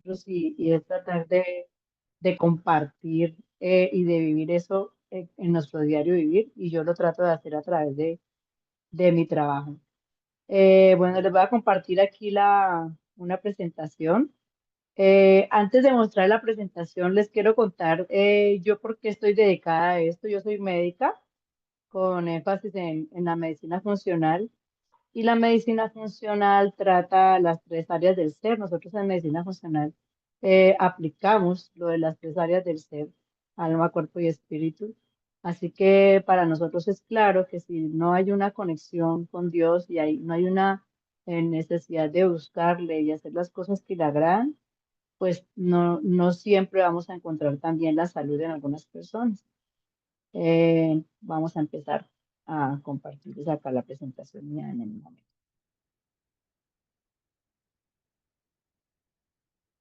nosotros y es tratar de compartir y de vivir eso en nuestro diario vivir y yo lo trato de hacer a través de mi trabajo. Bueno, les voy a compartir aquí una presentación. Antes de mostrar la presentación, les quiero contar yo por qué estoy dedicada a esto. Yo soy médica con énfasis en la medicina funcional y la medicina funcional trata las tres áreas del ser. Nosotros en medicina funcional aplicamos lo de las tres áreas del ser, alma, cuerpo y espíritu. Así que para nosotros es claro que si no hay una conexión con Dios y no hay una necesidad de buscarle y hacer las cosas que le agradan, pues no siempre vamos a encontrar también la salud en algunas personas. Vamos a empezar a compartirles acá la presentación ya en el momento.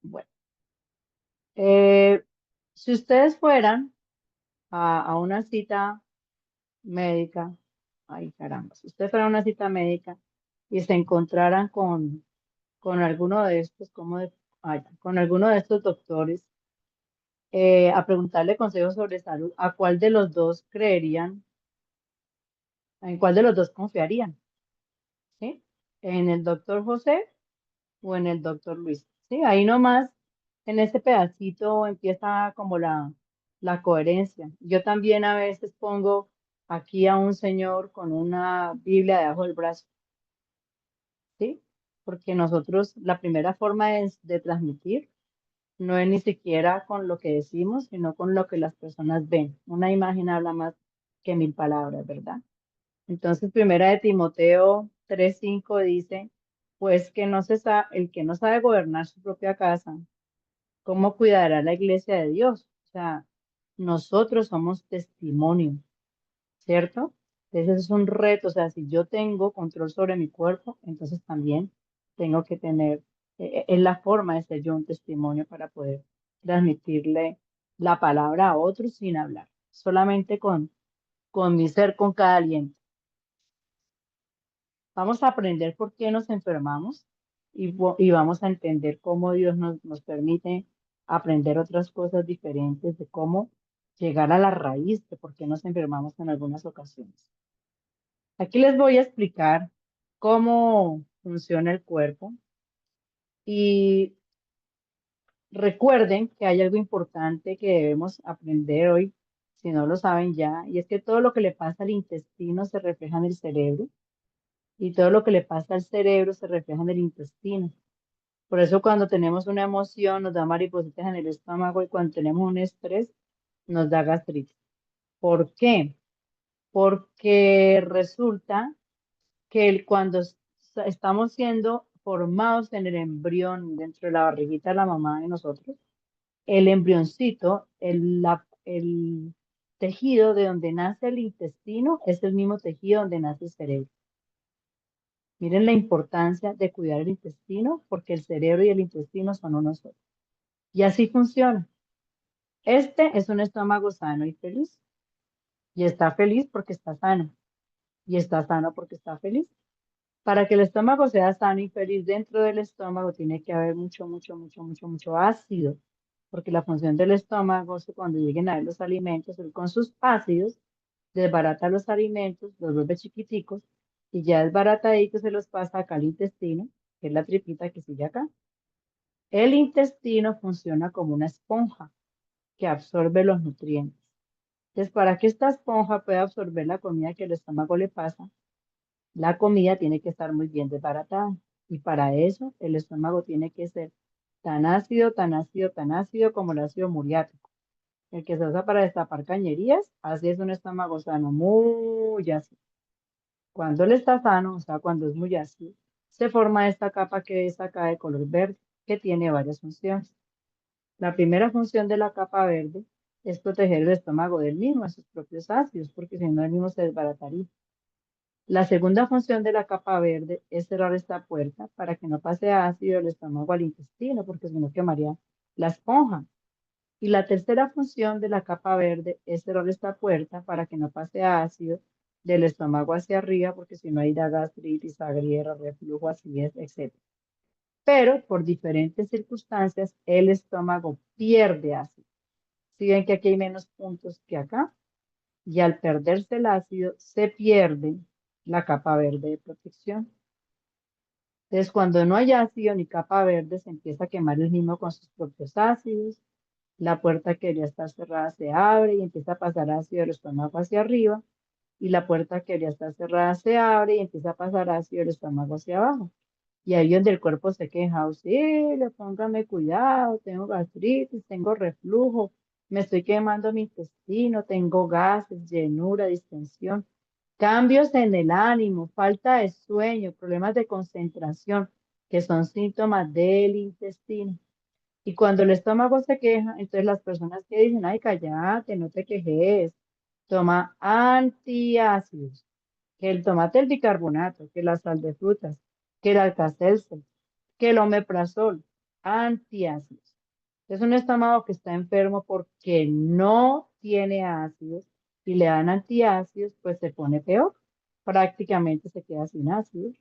Bueno, eh, si ustedes fueran a una cita médica, ay caramba, si ustedes fueran a una cita médica y se encontraran con alguno de estos, con alguno de estos doctores, a preguntarle consejos sobre salud, ¿a cuál de los dos creerían? ¿En cuál de los dos confiarían? ¿Sí? ¿En el doctor José o en el doctor Luis? Sí, ahí nomás, en ese pedacito empieza como la coherencia. Yo también a veces pongo aquí a un señor con una Biblia debajo del brazo, ¿sí? Porque nosotros, la primera forma de transmitir no es ni siquiera con lo que decimos, sino con lo que las personas ven. Una imagen habla más que mil palabras, ¿verdad? Entonces, primera de Timoteo 3:5 dice, pues que el que no sabe gobernar su propia casa, ¿cómo cuidará la iglesia de Dios? O sea, nosotros somos testimonio, ¿cierto? Entonces es un reto, o sea, si yo tengo control sobre mi cuerpo, entonces también tengo que tener, es la forma de ser yo un testimonio para poder transmitirle la palabra a otros sin hablar, solamente con mi ser, con cada aliento. Vamos a aprender por qué nos enfermamos y vamos a entender cómo Dios nos permite aprender otras cosas diferentes de cómo llegar a la raíz de por qué nos enfermamos en algunas ocasiones. Aquí les voy a explicar cómo funciona el cuerpo y recuerden que hay algo importante que debemos aprender hoy, si no lo saben ya, y es que todo lo que le pasa al intestino se refleja en el cerebro y todo lo que le pasa al cerebro se refleja en el intestino. Por eso cuando tenemos una emoción nos da maripositas en el estómago y cuando tenemos un estrés nos da gastritis. ¿Por qué? Porque resulta que cuando estamos siendo formados en el embrión dentro de la barriguita de la mamá de nosotros, el embrioncito, el tejido de donde nace el intestino es el mismo tejido donde nace el cerebro. Miren la importancia de cuidar el intestino porque el cerebro y el intestino son uno solo. Y así funciona. Este es un estómago sano y feliz. Y está feliz porque está sano. Y está sano porque está feliz. Para que el estómago sea sano y feliz, dentro del estómago tiene que haber mucho ácido. Porque la función del estómago es que cuando lleguen a ver los alimentos, él con sus ácidos desbarata los alimentos, los vuelve chiquiticos y ya desbarataditos se los pasa acá al intestino, que es la tripita que sigue acá. El intestino funciona como una esponja que absorbe los nutrientes. Entonces, para que esta esponja pueda absorber la comida que el estómago le pasa, la comida tiene que estar muy bien desbaratada. Y para eso, el estómago tiene que ser tan ácido, tan ácido, tan ácido como el ácido muriático. El que se usa para destapar cañerías, así es un estómago sano, muy ácido. Cuando él está sano, o sea, cuando es muy ácido, se forma esta capa que es acá de color verde, que tiene varias funciones. La primera función de la capa verde es proteger el estómago del mismo, de sus propios ácidos, porque si no el mismo se desbarataría. La segunda función de la capa verde es cerrar esta puerta para que no pase ácido del estómago al intestino, porque si no quemaría la esponja. Y la tercera función de la capa verde es cerrar esta puerta para que no pase ácido del estómago hacia arriba, porque si no hay da gastritis, agriera, reflujo, acidez, etc. pero por diferentes circunstancias el estómago pierde ácido. Si ven que aquí hay menos puntos que acá, y al perderse el ácido se pierde la capa verde de protección. Entonces, cuando no hay ácido ni capa verde, se empieza a quemar el mismo con sus propios ácidos. La puerta que debería estar cerrada se abre y empieza a pasar ácido del estómago hacia arriba. Y la puerta que debería estar cerrada se abre y empieza a pasar ácido del estómago hacia abajo. Y ahí donde el cuerpo se queja, auxilio, póngame cuidado, tengo gastritis, tengo reflujo, me estoy quemando mi intestino, tengo gases, llenura, distensión, cambios en el ánimo, falta de sueño, problemas de concentración, que son síntomas del intestino. Y cuando el estómago se queja, entonces las personas que dicen, ay, cállate, no te quejes, toma antiácidos, que el tomate el bicarbonato, que la sal de frutas, que el alcacelser, que el omeprazol, antiácidos. Es un estómago que está enfermo porque no tiene ácidos y le dan antiácidos, pues se pone peor. Prácticamente se queda sin ácidos.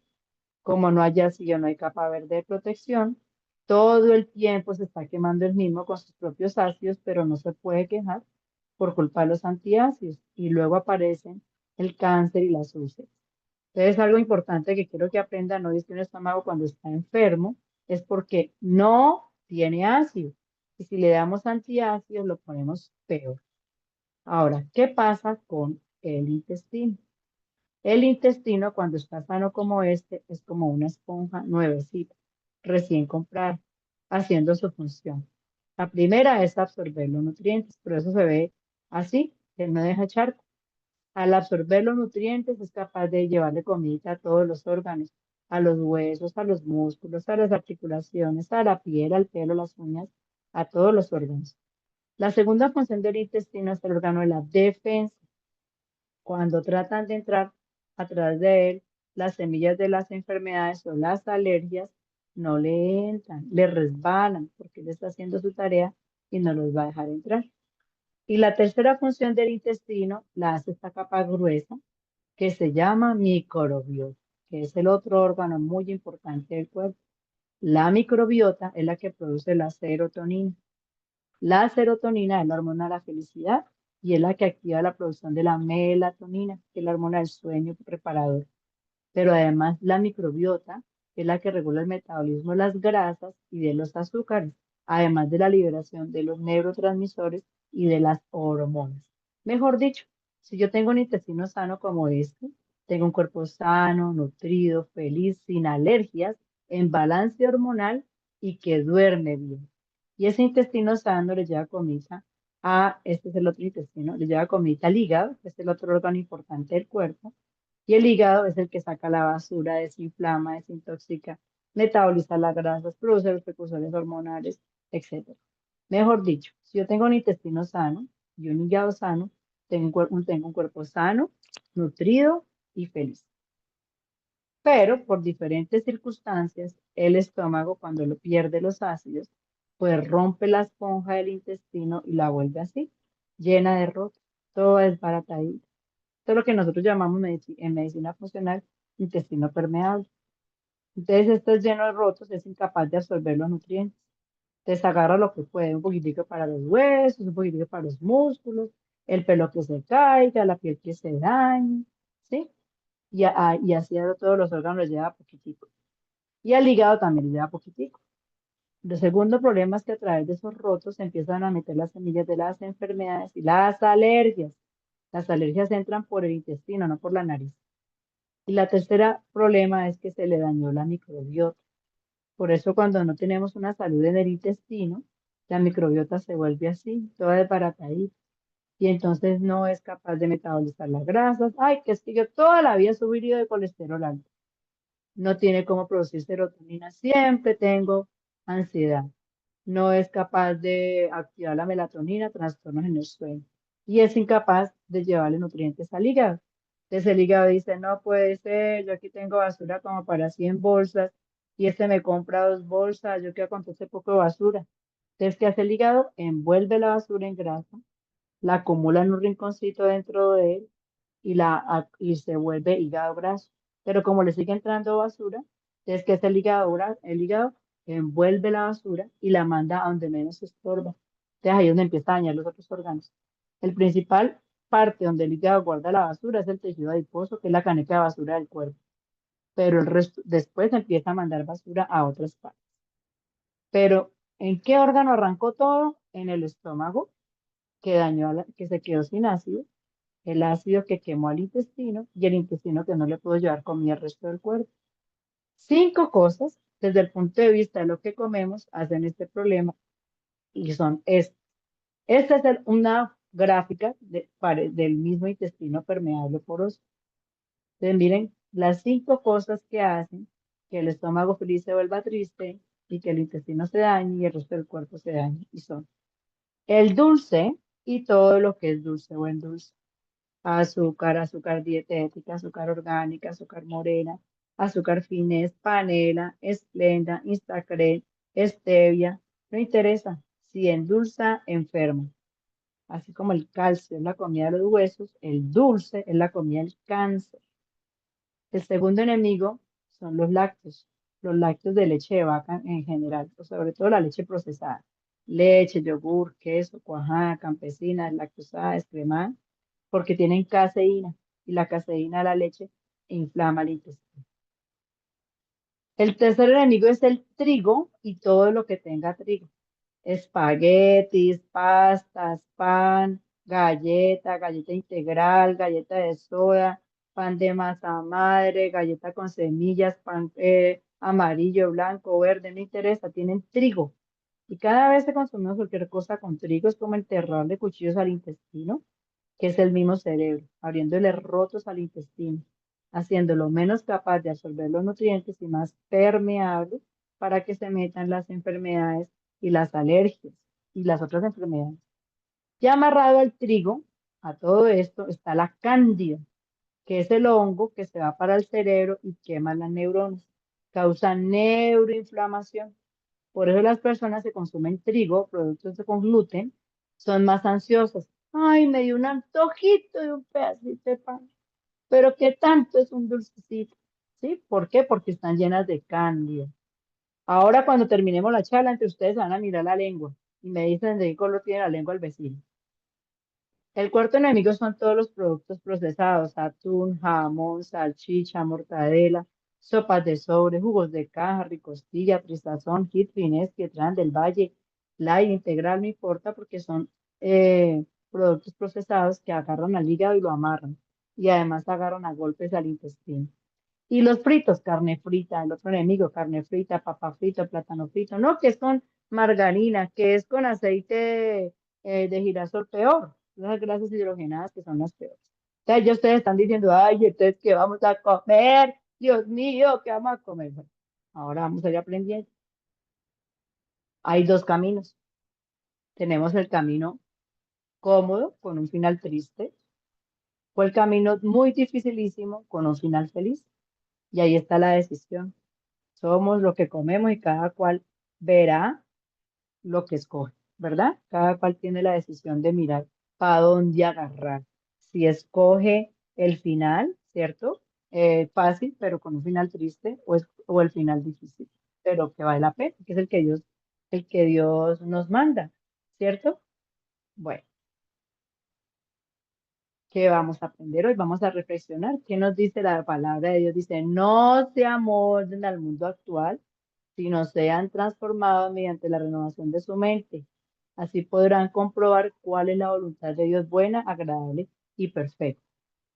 Como no hay ácido, no hay capa verde de protección. Todo el tiempo se está quemando el mismo con sus propios ácidos, pero no se puede quejar por culpa de los antiácidos. Y luego aparecen el cáncer y las úlceras. Entonces, algo importante que quiero que aprendan hoy es que un estómago cuando está enfermo es porque no tiene ácido. Y si le damos antiácidos, lo ponemos peor. Ahora, ¿qué pasa con el intestino? El intestino, cuando está sano como este, es como una esponja nuevecita, recién comprada, haciendo su función. La primera es absorber los nutrientes, por eso se ve así, que no deja charco. Al absorber los nutrientes es capaz de llevarle comida a todos los órganos, a los huesos, a los músculos, a las articulaciones, a la piel, al pelo, las uñas, a todos los órganos. La segunda función del intestino es el órgano de la defensa. Cuando tratan de entrar a través de él, las semillas de las enfermedades o las alergias no le entran, le resbalan porque él está haciendo su tarea y no los va a dejar entrar. Y la tercera función del intestino la hace esta capa gruesa que se llama microbiota, que es el otro órgano muy importante del cuerpo. La microbiota es la que produce la serotonina. La serotonina es la hormona de la felicidad y es la que activa la producción de la melatonina, que es la hormona del sueño reparador. Pero además la microbiota es la que regula el metabolismo de las grasas y de los azúcares, además de la liberación de los neurotransmisores y de las hormonas. Mejor dicho, si yo tengo un intestino sano como este, tengo un cuerpo sano, nutrido, feliz, sin alergias, en balance hormonal y que duerme bien. Y ese intestino sano le lleva comida este es el otro intestino, le lleva comida al hígado, que es el otro órgano importante del cuerpo, y el hígado es el que saca la basura, desinflama, desintoxica, metaboliza las grasas, produce los precursores hormonales, etc. Mejor dicho, si yo tengo un intestino sano y un hígado sano, tengo un cuerpo sano, nutrido y feliz. Pero por diferentes circunstancias, el estómago, cuando lo pierde los ácidos, pues rompe la esponja del intestino y la vuelve así, llena de rotos, todo desbaratadito. Esto es lo que nosotros llamamos en medicina funcional intestino permeable. Entonces, esto es lleno de rotos, es incapaz de absorber los nutrientes. Entonces, agarra lo que puede, un poquitico para los huesos, un poquitico para los músculos, el pelo que se caiga, la piel que se dañe, ¿sí? Y así a todos los órganos les lleva poquitico. Y al hígado también le lleva poquitico. El segundo problema es que a través de esos rotos se empiezan a meter las semillas de las enfermedades y las alergias. Las alergias entran por el intestino, no por la nariz. Y la tercera problema es que se le dañó la microbiota. Por eso cuando no tenemos una salud en el intestino, la microbiota se vuelve así, toda desbaratadita. Y entonces no es capaz de metabolizar las grasas. Ay, que es que yo toda la vida he subido de colesterol alto. No tiene cómo producir serotonina. Siempre tengo ansiedad. No es capaz de activar la melatonina, trastornos en el sueño. Y es incapaz de llevarle nutrientes al hígado. Entonces el hígado dice, no puede ser, yo aquí tengo basura como para 100 bolsas y este me compra 2 bolsas, yo quiero con todo ese poco de basura. Entonces, ¿qué hace el hígado? Envuelve la basura en grasa, la acumula en un rinconcito dentro de él y se vuelve hígado graso. Pero como le sigue entrando basura, entonces, ¿qué es el hígado? El hígado envuelve la basura y la manda a donde menos estorba. Entonces ahí es donde empieza a dañar los otros órganos. El principal parte donde el hígado guarda la basura es el tejido adiposo, que es la caneca de basura del cuerpo, pero el resto después empieza a mandar basura a otras partes. Pero ¿en qué órgano arrancó todo? En el estómago, que que se quedó sin ácido, el ácido que quemó al intestino y el intestino que no le pudo llevar comida al resto del cuerpo. Cinco cosas desde el punto de vista de lo que comemos hacen este problema y son estas. Esta es una gráfica del mismo intestino permeable poroso. Entonces, miren las cinco cosas que hacen que el estómago feliz se vuelva triste y que el intestino se dañe y el resto del cuerpo se dañe. Y son el dulce y todo lo que es dulce o en dulce. Azúcar, azúcar dietética, azúcar orgánica, azúcar morena, azúcar finés, panela, esplenda, instacret, stevia. No interesa. Si endulza, enferma. Así como el calcio es la comida de los huesos, el dulce es la comida del cáncer. El segundo enemigo son los lácteos de leche de vaca en general, o sobre todo la leche procesada. Leche, yogur, queso, cuajada, campesina, lactosada, descremada, porque tienen caseína y la caseína de la leche inflama el intestino. El tercer enemigo es el trigo y todo lo que tenga trigo. Espaguetis, pastas, pan, galleta integral, galleta de soda, pan de masa madre, galleta con semillas, pan amarillo, blanco, verde, no interesa, tienen trigo. Y cada vez que consumimos cualquier cosa con trigo es como enterrarle cuchillos al intestino, que es el mismo cerebro, abriéndole rotos al intestino, haciéndolo menos capaz de absorber los nutrientes y más permeable para que se metan las enfermedades y las alergias y las otras enfermedades. Ya amarrado al trigo, a todo esto, está la cándida, que es el hongo que se va para el cerebro y quema las neuronas, causa neuroinflamación. Por eso las personas que consumen trigo, productos con gluten, son más ansiosas. Ay, me dio un antojito de un pedacito de pan. Pero ¿qué tanto es un dulcecito? ¿Sí? ¿Por qué? Porque están llenas de cándida. Ahora cuando terminemos la charla, entre ustedes van a mirar la lengua y me dicen de qué color tiene la lengua el vecino. El cuarto enemigo son todos los productos procesados, atún, jamón, salchicha, mortadela, sopas de sobre, jugos de caja, ricostilla, trizazón, hit, finés, que traen del valle, light, integral, no importa porque son productos procesados que agarran al hígado y lo amarran y además agarran a golpes al intestino. Y los fritos, carne frita, el otro enemigo, carne frita, papa frita, plátano frito, no, que es con margarina, que es con aceite de girasol, peor, las grasas hidrogenadas que son las peores. Entonces, ya ustedes están diciendo, ay, entonces, ¿qué vamos a comer? Dios mío, ¿qué vamos a comer? Bueno, ahora vamos a ir aprendiendo. Hay dos caminos. Tenemos el camino cómodo, con un final triste, o el camino muy dificilísimo, con un final feliz. Y ahí está la decisión. Somos lo que comemos y cada cual verá lo que escoge, ¿verdad? Cada cual tiene la decisión de mirar para dónde agarrar. Si escoge el final, ¿cierto? Fácil, pero con un final triste, o el final difícil, pero que vale la pena, que es el que Dios nos manda, ¿cierto? Bueno, ¿qué vamos a aprender hoy? Vamos a reflexionar. ¿Qué nos dice la palabra de Dios? Dice, no se amolden al mundo actual, sino sean transformados mediante la renovación de su mente. Así podrán comprobar cuál es la voluntad de Dios buena, agradable y perfecta.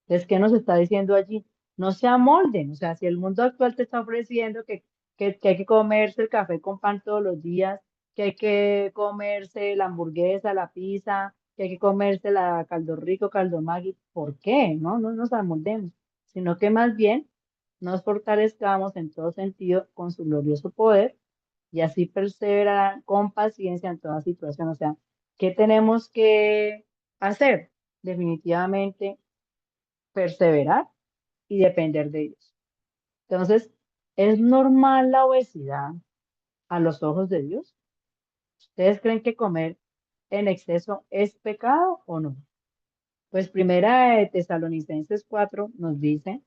Entonces, ¿qué nos está diciendo allí? No se amolden. O sea, si el mundo actual te está ofreciendo que hay que comerse el café con pan todos los días, que hay que comerse la hamburguesa, la pizza, que hay que comerse la caldo rico, caldo Maggi, ¿por qué? No nos amoldemos, sino que más bien nos fortalezcamos en todo sentido con su glorioso poder y así perseverar con paciencia en toda situación. O sea, ¿qué tenemos que hacer? Definitivamente perseverar y depender de Dios. Entonces, ¿es normal la obesidad a los ojos de Dios? ¿Ustedes creen que comer en exceso es pecado o no? Pues primera de Tesalonicenses 4 nos dice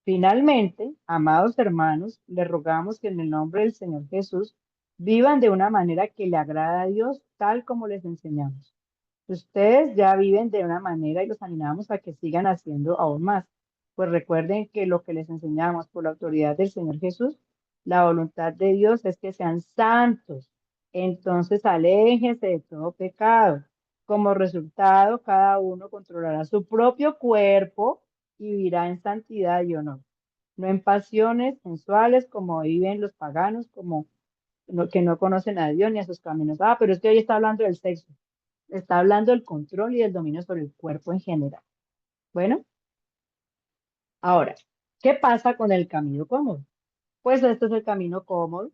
Finalmente, amados hermanos, les rogamos que en el nombre del Señor Jesús vivan de una manera que le agrada a Dios, tal como les enseñamos. Ustedes ya viven de una manera y los animamos a que sigan haciendo aún más. Pues recuerden que lo que les enseñamos por la autoridad del Señor Jesús, la voluntad de Dios es que sean santos. Entonces aléjense de todo pecado. Como resultado, cada uno controlará su propio cuerpo y vivirá en santidad y honor, no en pasiones sensuales como viven los paganos, como que no conocen a Dios ni a sus caminos. Ah, pero es que hoy está hablando del sexo. Está hablando del control y del dominio sobre el cuerpo en general. Bueno, ahora, ¿qué pasa con el camino cómodo? Pues este es el camino cómodo.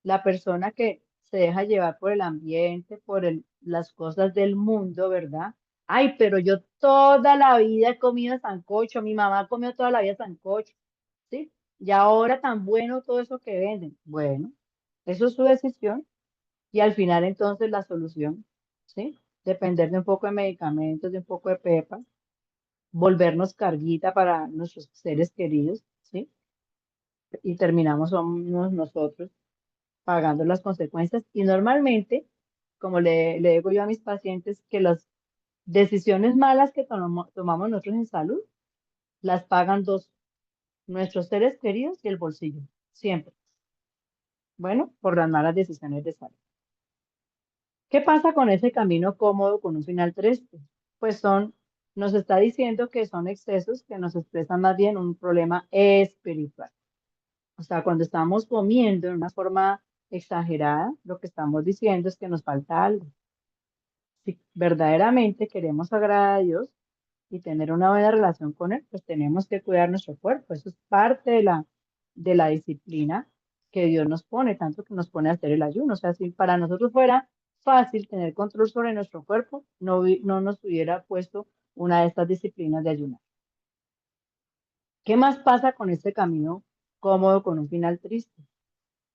La persona que se deja llevar por el ambiente, por las cosas del mundo, ¿verdad? Ay, pero yo toda la vida he comido sancocho, mi mamá comió toda la vida sancocho, ¿sí? Y ahora tan bueno todo eso que venden. Bueno, eso es su decisión y al final entonces la solución, ¿sí? Depender de un poco de medicamentos, de un poco de pepa, volvernos carguita para nuestros seres queridos, ¿sí? Y terminamos somos nosotros pagando las consecuencias. Y normalmente, como le digo yo a mis pacientes, que las decisiones malas que tomamos nosotros en salud, las pagan dos, nuestros seres queridos y el bolsillo, siempre. Bueno, por las malas decisiones de salud. ¿Qué pasa con ese camino cómodo con un final triste? Pues nos está diciendo que son excesos que nos expresan más bien un problema espiritual. O sea, cuando estamos comiendo de una forma exagerada, lo que estamos diciendo es que nos falta algo. Si verdaderamente queremos agradar a Dios y tener una buena relación con Él, pues tenemos que cuidar nuestro cuerpo. Eso es parte de la disciplina que Dios nos pone, tanto que nos pone a hacer el ayuno. O sea, si para nosotros fuera fácil tener control sobre nuestro cuerpo, no nos hubiera puesto una de estas disciplinas de ayunar. ¿Qué más pasa con este camino cómodo con un final triste?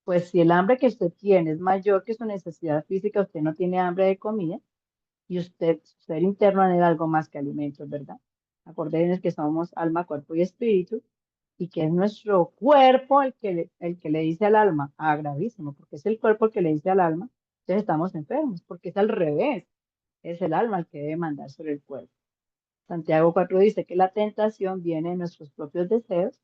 Pues si el hambre que usted tiene es mayor que su necesidad física, usted no tiene hambre de comida y usted, su ser interno anhela algo más que alimentos, ¿verdad? Acuérdense que somos alma, cuerpo y espíritu y que es nuestro cuerpo el que le dice al alma, ah, gravísimo, porque es el cuerpo el que le dice al alma, entonces estamos enfermos, porque es al revés, es el alma el que debe mandar sobre el cuerpo. Santiago 4 dice que la tentación viene de nuestros propios deseos,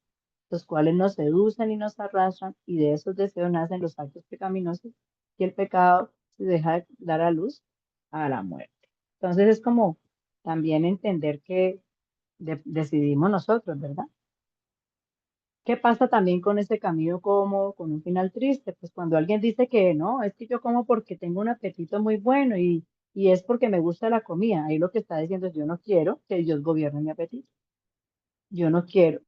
los cuales nos seducen y nos arrastran, y de esos deseos nacen los actos pecaminosos, y el pecado se deja de dar a luz a la muerte. Entonces es como también entender que decidimos nosotros, ¿verdad? ¿Qué pasa también con ese camino como con un final triste? Pues cuando alguien dice que no, es que yo como porque tengo un apetito muy bueno y es porque me gusta la comida. Ahí lo que está diciendo es yo no quiero que Dios gobierne mi apetito. Yo no quiero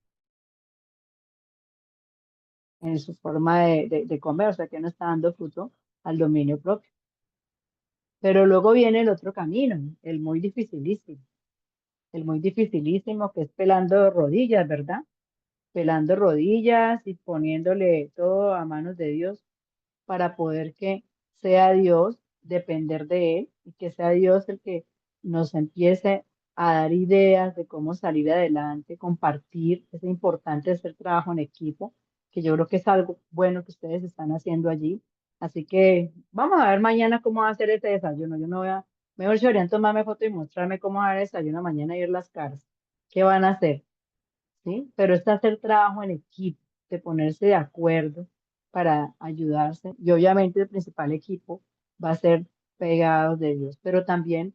en su forma de comer, o sea que no está dando fruto al dominio propio. Pero luego viene el otro camino, el muy dificilísimo que es pelando rodillas, ¿verdad? Pelando rodillas y poniéndole todo a manos de Dios para poder que sea Dios, depender de Él y que sea Dios el que nos empiece a dar ideas de cómo salir adelante, compartir. Es importante hacer trabajo en equipo, que yo creo que es algo bueno que ustedes están haciendo allí. Así que vamos a ver mañana cómo va a hacer ese desayuno. Yo no voy a, mejor se deberían tomarme foto y mostrarme cómo va a hacer desayuno mañana y ver las caras. ¿Qué van a hacer? ¿Sí? Pero es hacer trabajo en equipo, de ponerse de acuerdo para ayudarse. Y obviamente el principal equipo va a ser pegados de Dios, pero también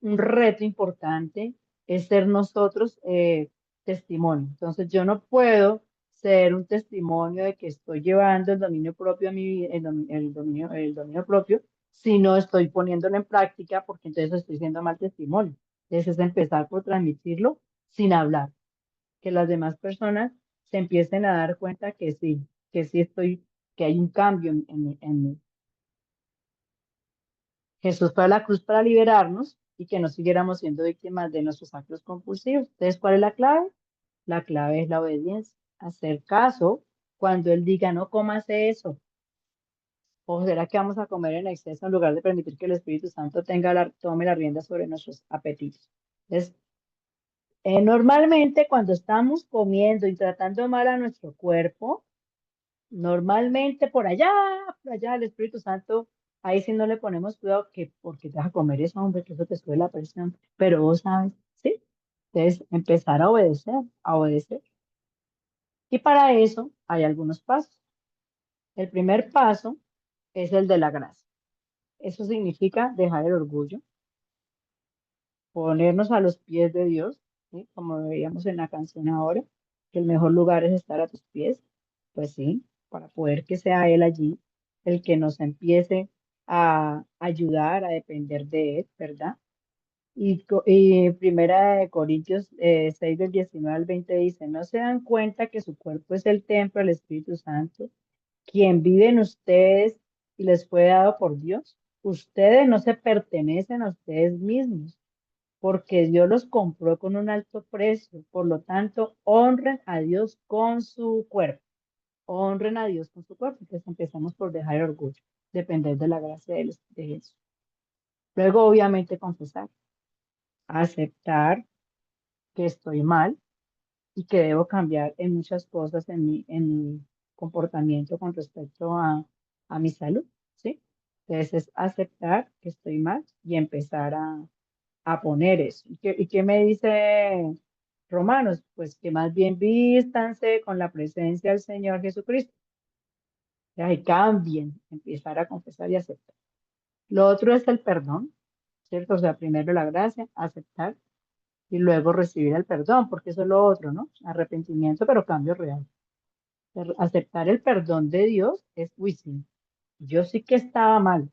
un reto importante es ser nosotros testimonio. Entonces yo no puedo ser un testimonio de que estoy llevando el dominio propio a mi vida, el dominio propio, si no estoy poniéndolo en práctica, porque entonces estoy siendo mal testimonio. Entonces es empezar por transmitirlo sin hablar, que las demás personas se empiecen a dar cuenta que sí estoy, que hay un cambio en mí. Jesús fue a la cruz para liberarnos y que no siguiéramos siendo víctimas de nuestros actos compulsivos. Entonces, ¿cuál es la clave? La clave es la obediencia, hacer caso cuando Él diga no comas eso. ¿O será que vamos a comer en exceso en lugar de permitir que el Espíritu Santo tome la rienda sobre nuestros apetitos? Entonces, Normalmente cuando estamos comiendo y tratando mal a nuestro cuerpo, normalmente por allá el Espíritu Santo, ahí sí no le ponemos cuidado que porque te vas a comer eso, hombre, que eso te sube la presión. Pero vos sabes, ¿sí? Entonces, empezar a obedecer, a obedecer. Y para eso hay algunos pasos. El primer paso es el de la gracia. Eso significa dejar el orgullo, ponernos a los pies de Dios, ¿sí? Como veíamos en la canción ahora, que el mejor lugar es estar a tus pies. Pues sí, para poder que sea Él allí el que nos empiece a ayudar, a depender de Él, ¿verdad? Y Primera de Corintios 6 del 19 al 20 dice, ¿no se dan cuenta que su cuerpo es el templo del Espíritu Santo, quien vive en ustedes y les fue dado por Dios? Ustedes no se pertenecen a ustedes mismos, porque Dios los compró con un alto precio. Por lo tanto, honren a Dios con su cuerpo. Honren a Dios con su cuerpo. Entonces empezamos por dejar el orgullo, depender de la gracia de Jesús. Luego, obviamente, confesar, aceptar que estoy mal y que debo cambiar en muchas cosas en mi comportamiento con respecto a mi salud, ¿sí? Entonces es aceptar que estoy mal y empezar a poner eso. ¿Y qué me dice Romanos? Pues que más bien vístanse con la presencia del Señor Jesucristo. Ya, y cambien, empezar a confesar y aceptar. Lo otro es el perdón, ¿cierto? O sea, primero la gracia, aceptar y luego recibir el perdón, porque eso es lo otro, ¿no? Arrepentimiento, pero cambio real. Aceptar el perdón de Dios es, uy, sí, yo sí que estaba mal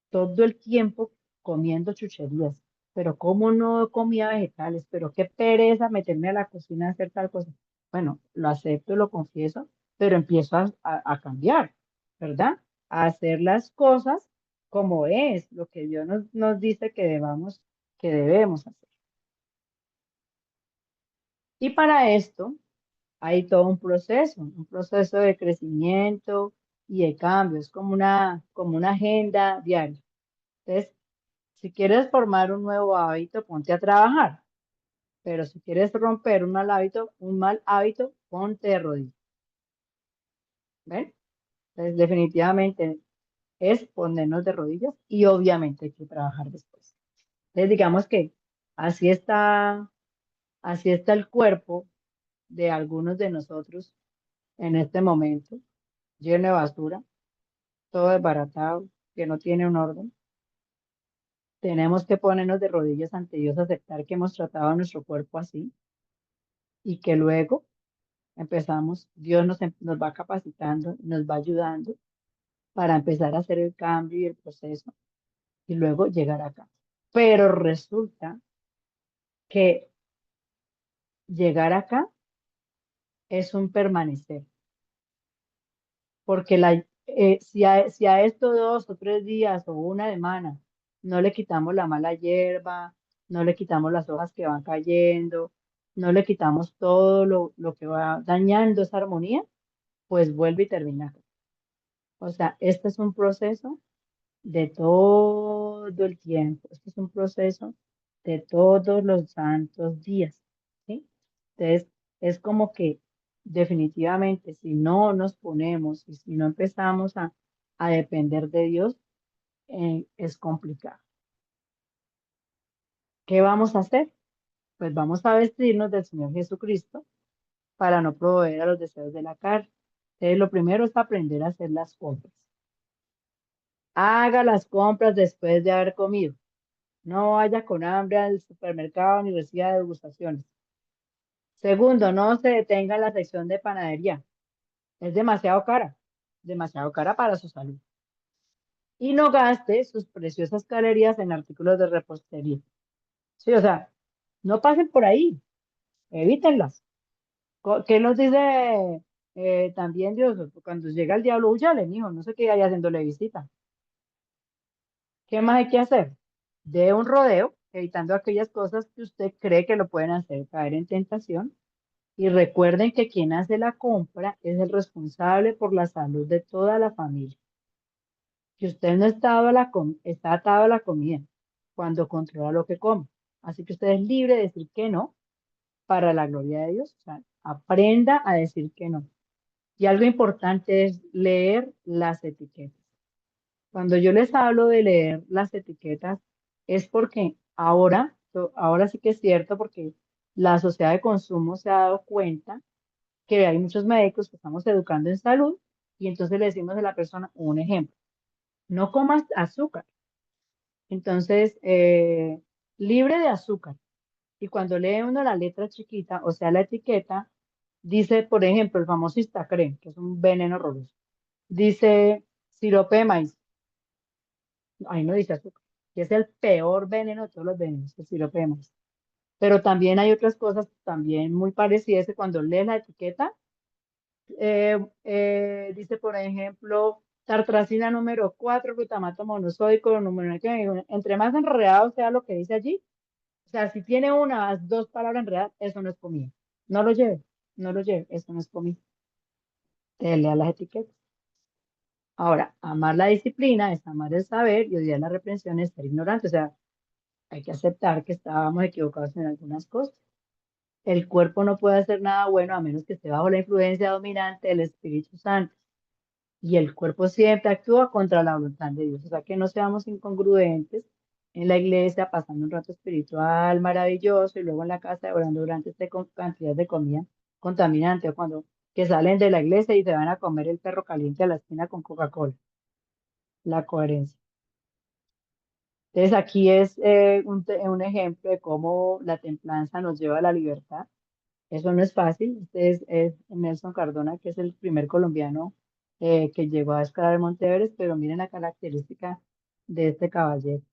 todo el tiempo comiendo chucherías, pero cómo no comía vegetales, pero qué pereza meterme a la cocina a hacer tal cosa. Bueno, lo acepto, lo confieso, pero empiezo a cambiar, ¿verdad? A hacer las cosas como es, lo que Dios nos dice que debemos hacer. Y para esto hay todo un proceso de crecimiento y de cambio, es como una agenda diaria. Entonces, si quieres formar un nuevo hábito, ponte a trabajar. Pero si quieres romper un mal hábito, ponte de rodillas. ¿Ven? Entonces, definitivamente es ponernos de rodillas y obviamente hay que trabajar después. Entonces, digamos que así está, así está el cuerpo de algunos de nosotros en este momento, lleno de basura, todo desbaratado, que no tiene un orden. Tenemos que ponernos de rodillas ante Dios, aceptar que hemos tratado a nuestro cuerpo así y que luego empezamos, Dios nos va capacitando, nos va ayudando para empezar a hacer el cambio y el proceso y luego llegar acá. Pero resulta que llegar acá es un permanecer, porque si a esto 2 o 3 días o una semana no le quitamos la mala hierba, no le quitamos las hojas que van cayendo, no le quitamos todo lo que va dañando esa armonía, pues vuelve y termina acá. O sea, este es un proceso de todo el tiempo. Este es un proceso de todos los santos días, ¿sí? Entonces, es como que definitivamente si no nos ponemos y si no empezamos a depender de Dios, es complicado. ¿Qué vamos a hacer? Pues vamos a vestirnos del Señor Jesucristo para no proveer a los deseos de la carne. Entonces, lo primero es aprender a hacer las compras. Haga las compras después de haber comido. No vaya con hambre al supermercado ni reciba degustaciones. Segundo, no se detenga en la sección de panadería. Es demasiado cara para su salud. Y no gaste sus preciosas calorías en artículos de repostería. Sí, o sea, no pasen por ahí, evítenlas. ¿Qué nos dice también Dios? Cuando llega el diablo, huyale, mijo, no sé qué hay haciéndole visita. ¿Qué más hay que hacer? De un rodeo, evitando aquellas cosas que usted cree que lo pueden hacer caer en tentación. Y recuerden que quien hace la compra es el responsable por la salud de toda la familia. Que usted no está atado a la comida cuando controla lo que come. Así que usted es libre de decir que no para la gloria de Dios. O sea, aprenda a decir que no. Y algo importante es leer las etiquetas. Cuando yo les hablo de leer las etiquetas, es porque ahora sí que es cierto, porque la sociedad de consumo se ha dado cuenta que hay muchos médicos que estamos educando en salud y entonces le decimos a la persona un ejemplo, no comas azúcar. Entonces, libre de azúcar. Y cuando lee uno la letra chiquita, o sea, la etiqueta, dice, por ejemplo, el famoso Instacrem, que es un veneno horroroso. Dice sirope de maíz. Ahí no dice azúcar, que es el peor veneno de todos los venenos, el sirope de maíz. Pero también hay otras cosas también muy parecidas que cuando lees la etiqueta, dice, por ejemplo, tartrazina número 4, glutamato monosódico, número que entre más enredado sea lo que dice allí, o sea, si tiene unas dos palabras enredadas, eso no es comida. No lo lleve, no lo lleve, eso no es comida. Te lea las etiquetas. Ahora, amar la disciplina es amar el saber y odiar la reprensión es ser ignorante. O sea, hay que aceptar que estábamos equivocados en algunas cosas. El cuerpo no puede hacer nada bueno a menos que esté bajo la influencia dominante del Espíritu Santo. Y el cuerpo siempre actúa contra la voluntad de Dios. O sea, que no seamos incongruentes en la iglesia, pasando un rato espiritual maravilloso y luego en la casa orando durante esta cantidad de comida contaminante, o cuando que salen de la iglesia y se van a comer el perro caliente a la esquina con Coca-Cola. La coherencia. Entonces, aquí es un ejemplo de cómo la templanza nos lleva a la libertad. Eso no es fácil. Este es Nelson Cardona, que es el primer colombiano que llegó a escalar el Monte Everest, pero miren la característica de este caballero.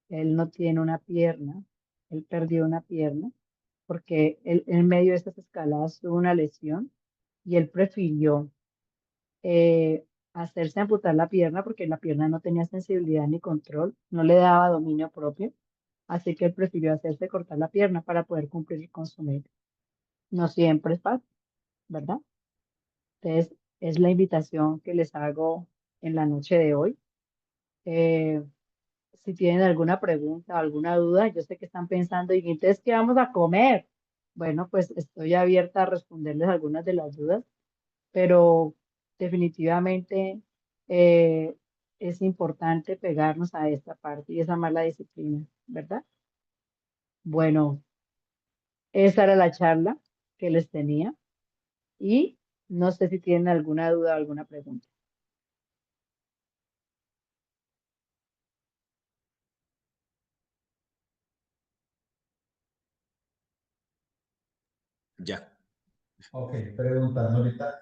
Él no tiene una pierna, él perdió una pierna porque él, en medio de estas escaladas tuvo una lesión y él prefirió hacerse amputar la pierna porque la pierna no tenía sensibilidad ni control, no le daba dominio propio, así que él prefirió hacerse cortar la pierna para poder cumplir con su meta. No siempre es fácil, ¿verdad? Entonces, es la invitación que les hago en la noche de hoy. Eh, si tienen alguna pregunta, alguna duda, yo sé que están pensando, ¿y entonces qué vamos a comer? Bueno, pues estoy abierta a responderles algunas de las dudas, pero definitivamente eh, es importante pegarnos a esta parte y esa mala disciplina, ¿verdad? Bueno, esa era la charla que les tenía y no sé si tienen alguna duda o alguna pregunta. Ya. Ok, preguntando ahorita.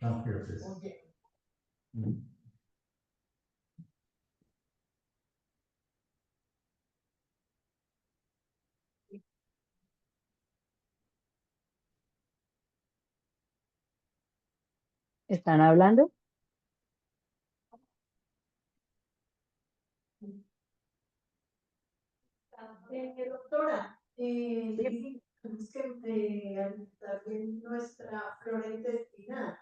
No, creo que sí. ¿Están hablando? Doctora, Sí. tenemos que alimentar bien nuestra flora intestinal.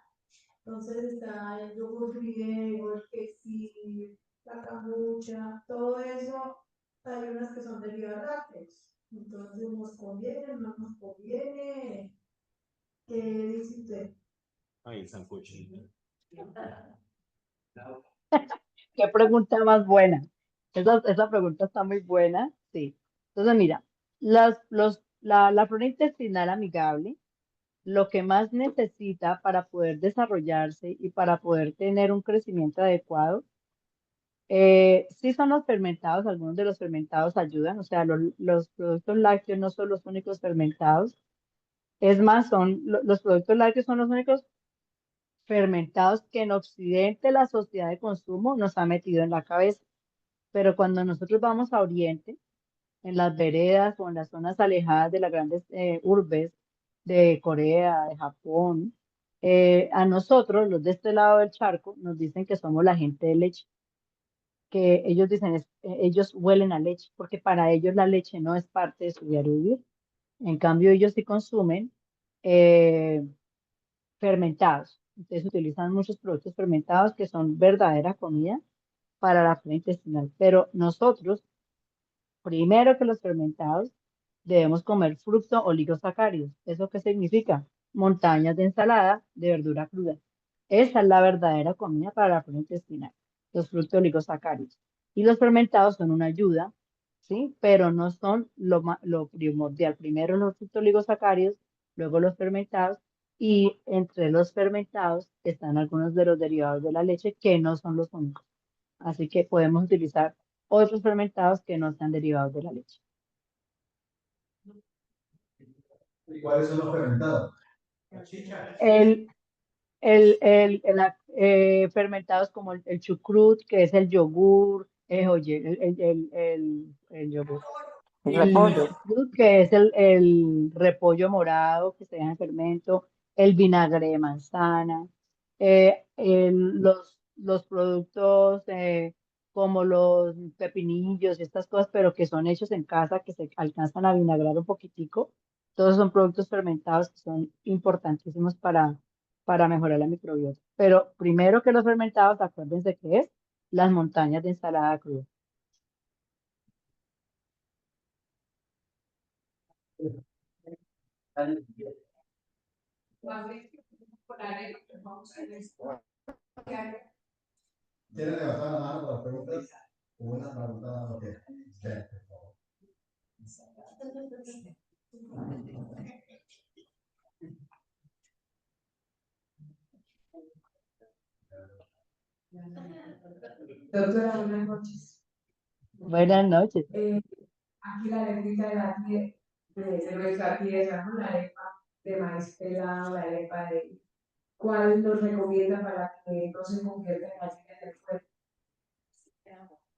Entonces está el yogur griego, el quesillo, la kombucha, todo eso. Hay unas que son derivados lácteos. Entonces, ¿nos conviene, no nos conviene? ¿Qué dice usted? Ay, sancocho. ¿Qué pregunta más buena? Esa pregunta está muy buena, sí. Entonces, mira, la flora intestinal amigable, lo que más necesita para poder desarrollarse y para poder tener un crecimiento adecuado, sí son los fermentados, algunos de los fermentados ayudan, o sea, los productos lácteos no son los únicos fermentados, es más, los productos lácteos son los únicos fermentados que en Occidente la sociedad de consumo nos ha metido en la cabeza. Pero cuando nosotros vamos a Oriente, en las veredas o en las zonas alejadas de las grandes urbes de Corea, de Japón, a nosotros, los de este lado del charco, nos dicen que somos la gente de leche, que ellos dicen, ellos huelen a leche, porque para ellos la leche no es parte de su diario vivir. En cambio, ellos sí consumen eh, fermentados. Entonces utilizan muchos productos fermentados que son verdadera comida para la flora intestinal. Pero nosotros, primero que los fermentados, debemos comer fruto oligosacáridos. ¿Eso qué significa? Montañas de ensalada de verdura cruda. Esa es la verdadera comida para la flora intestinal, los frutos oligosacáridos. Y los fermentados son una ayuda, ¿sí? Pero no son lo primordial. Primero los frutos oligosacáridos, luego los fermentados, y entre los fermentados están algunos de los derivados de la leche que no son los únicos. Así que podemos utilizar otros fermentados que no sean derivados de la leche. ¿Y cuáles son los fermentados? El, fermentados como el chucrut, que es el yogur, oye, el yogur. El El repollo. chucrut, que es el repollo morado que se deja en fermento, el vinagre de manzana, los productos como los pepinillos y estas cosas, pero que son hechos en casa, que se alcanzan a vinagrar un poquitico. Todos son productos fermentados que son importantísimos para mejorar la microbiota. Pero primero que los fermentados, acuérdense que es las montañas de ensalada cruda. ¿Quieren levantar la mano para preguntas? Una pregunta, ok. Ven, por favor. Doctora, buenas noches. Buenas noches. Aquí la arepita de la tía, de nuestra tierra, ¿no? La arepa de maíz pelado, la arepa de... ¿Cuál nos recomienda para que no se convierta en harina en el cuerpo?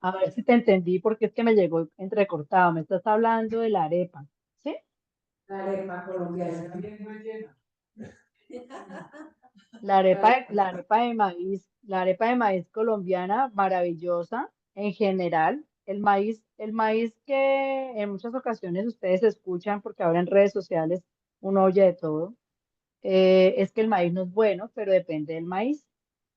A ver si te entendí porque es que me llegó entrecortado. Me estás hablando de la arepa, ¿sí? La arepa colombiana. La arepa de maíz colombiana, maravillosa en general. El maíz que en muchas ocasiones ustedes escuchan porque ahora en redes sociales uno oye de todo. Es que el maíz no es bueno, pero depende del maíz.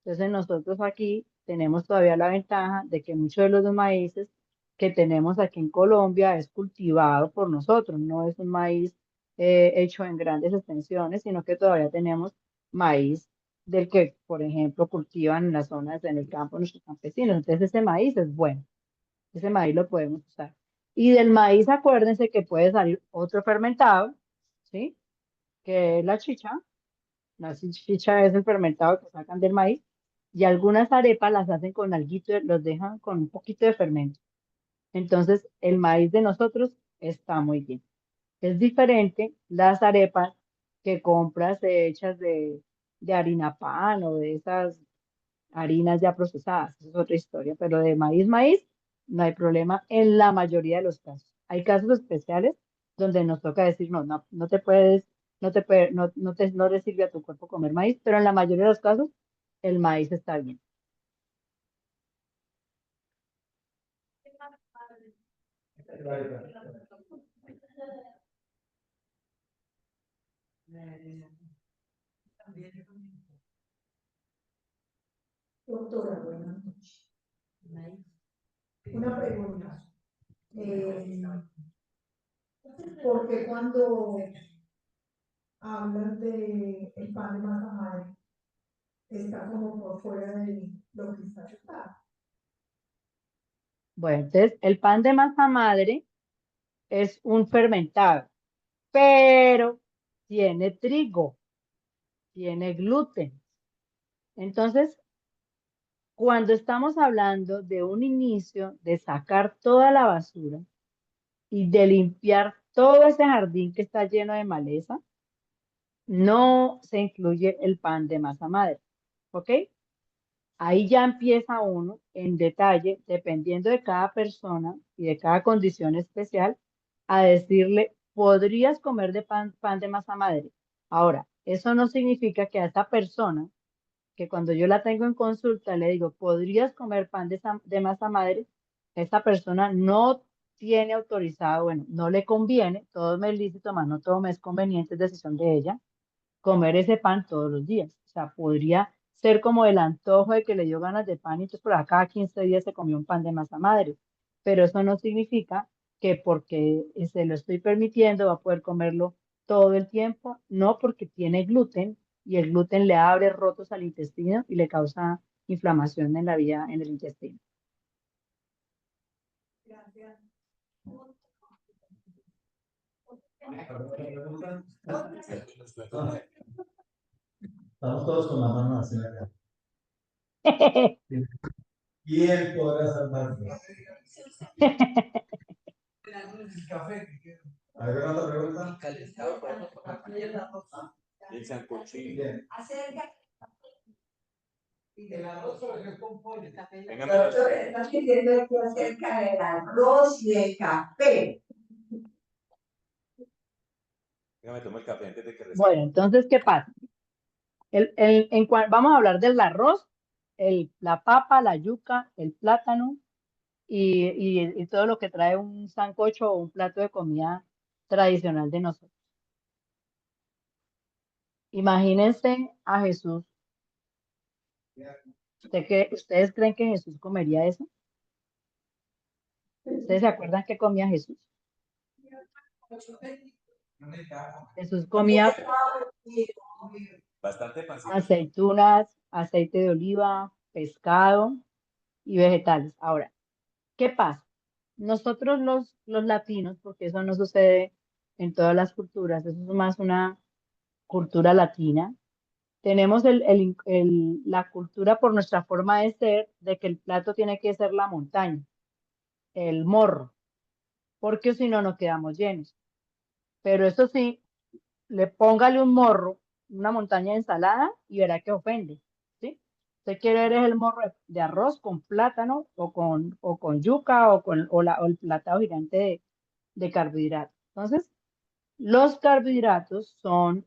Entonces nosotros aquí tenemos todavía la ventaja de que muchos de los maíces que tenemos aquí en Colombia es cultivado por nosotros, no es un maíz hecho en grandes extensiones, sino que todavía tenemos maíz del que, por ejemplo, cultivan en las zonas, en el campo nuestros campesinos. Entonces ese maíz es bueno, ese maíz lo podemos usar. Y del maíz, acuérdense que puede salir otro fermentado, ¿sí? Que es la chicha. La chicha es el fermentado que sacan del maíz y algunas arepas las hacen con alguito, los dejan con un poquito de fermento. Entonces, el maíz de nosotros está muy bien. Es diferente las arepas que compras hechas de harina pan o de esas harinas ya procesadas. Esa es otra historia, pero de maíz, maíz, no hay problema en la mayoría de los casos. Hay casos especiales donde nos toca decir, no, no, no te puedes, no le sirve a tu cuerpo comer maíz, pero en la mayoría de los casos el maíz está bien. Doctora, buenas noches. Una pregunta. Porque cuando hablas de el pan de masa madre, está como por fuera de lo que está chupado. Bueno, entonces el pan de masa madre es un fermentado, pero tiene trigo, tiene gluten. Entonces, cuando estamos hablando de un inicio de sacar toda la basura y de limpiar todo ese jardín que está lleno de maleza, no se incluye el pan de masa madre, ¿ok? Ahí ya empieza uno en detalle, dependiendo de cada persona y de cada condición especial, a decirle, podrías comer pan de masa madre. Ahora, eso no significa que a esta persona que cuando yo la tengo en consulta le digo, ¿podrías comer pan de masa madre? Esta persona no tiene autorizado, bueno, no le conviene, todo me es lícito, más no todo me es conveniente, es decisión de ella, comer ese pan todos los días. O sea, podría ser como el antojo de que le dio ganas de pan y entonces por acá cada 15 días se comió un pan de masa madre. Pero eso no significa que porque se lo estoy permitiendo va a poder comerlo todo el tiempo, no porque tiene gluten y el gluten le abre rotos al intestino y le causa inflamación en la vía, en el intestino. Gracias. Estamos todos con la mano así acá. ¿Quién podrá salvarnos? ¿Alguna otra pregunta? El sancochín. Bien. Acerca del arroz sobre qué compone. Venga, Doctor, estás diciendo aquí acerca del arroz y del café. me tomo el café antes de que Bueno, entonces, ¿qué pasa? Vamos a hablar del arroz, la papa, la yuca, el plátano y todo lo que trae un sancocho o un plato de comida tradicional de nosotros. Imagínense a Jesús. ¿Ustedes creen que Jesús comería eso? ¿Ustedes se acuerdan qué comía Jesús? Jesús comía bastante pancito. aceitunas, aceite de oliva, pescado y vegetales. Ahora, ¿qué pasa? Nosotros los latinos, porque eso no sucede en todas las culturas, eso es más una cultura latina, tenemos la cultura por nuestra forma de ser, de que el plato tiene que ser la montaña, el morro, porque si no, nos quedamos llenos. Pero eso sí, póngale un morro, una montaña de ensalada y verá que ofende, ¿sí? Usted quiere ver es el morro de arroz con plátano o con yuca o el platado gigante de carbohidratos. Entonces, los carbohidratos son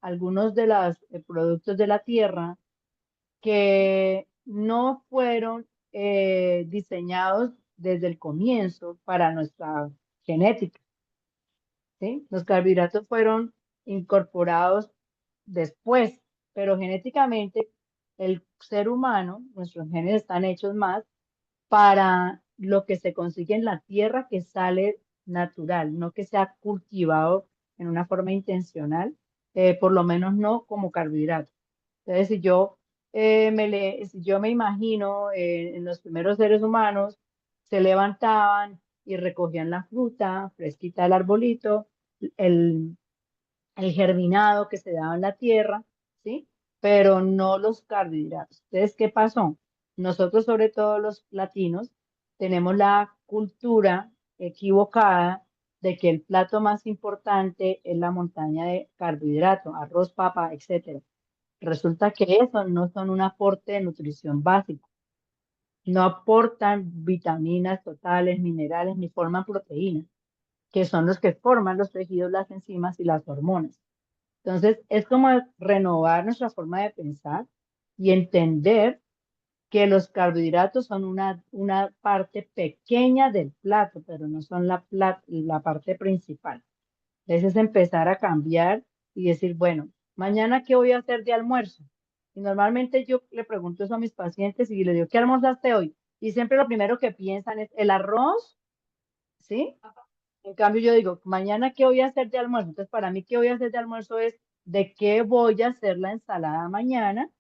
algunos de los productos de la tierra que no fueron diseñados desde el comienzo para nuestra genética, ¿sí? Los carbohidratos fueron incorporados después, pero genéticamente el ser humano, nuestros genes están hechos más para lo que se consigue en la tierra que sale natural, no que sea cultivado en una forma intencional, por lo menos no como carbohidrato. Entonces, si yo me imagino en los primeros seres humanos, se levantaban y recogían la fruta fresquita del arbolito, el, el germinado que se daba en la tierra, ¿sí? Pero no los carbohidratos. Entonces, ¿qué pasó? Nosotros, sobre todo los latinos, tenemos la cultura equivocada de que el plato más importante es la montaña de carbohidratos, arroz, papa, etcétera. Resulta que esos no son un aporte de nutrición básico, no aportan vitaminas totales, minerales, ni forman proteínas, que son los que forman los tejidos, las enzimas y las hormonas. Entonces, es como renovar nuestra forma de pensar y entender que los carbohidratos son una parte pequeña del plato, pero no son la parte principal. Entonces, es empezar a cambiar y decir, bueno, mañana, ¿qué voy a hacer de almuerzo? Y normalmente yo le pregunto eso a mis pacientes y les digo, ¿qué almorzaste hoy? Y siempre lo primero que piensan es el arroz, ¿sí? En cambio, yo digo, mañana, ¿qué voy a hacer de almuerzo? Entonces, para mí, ¿qué voy a hacer de almuerzo es de qué voy a hacer la ensalada mañana,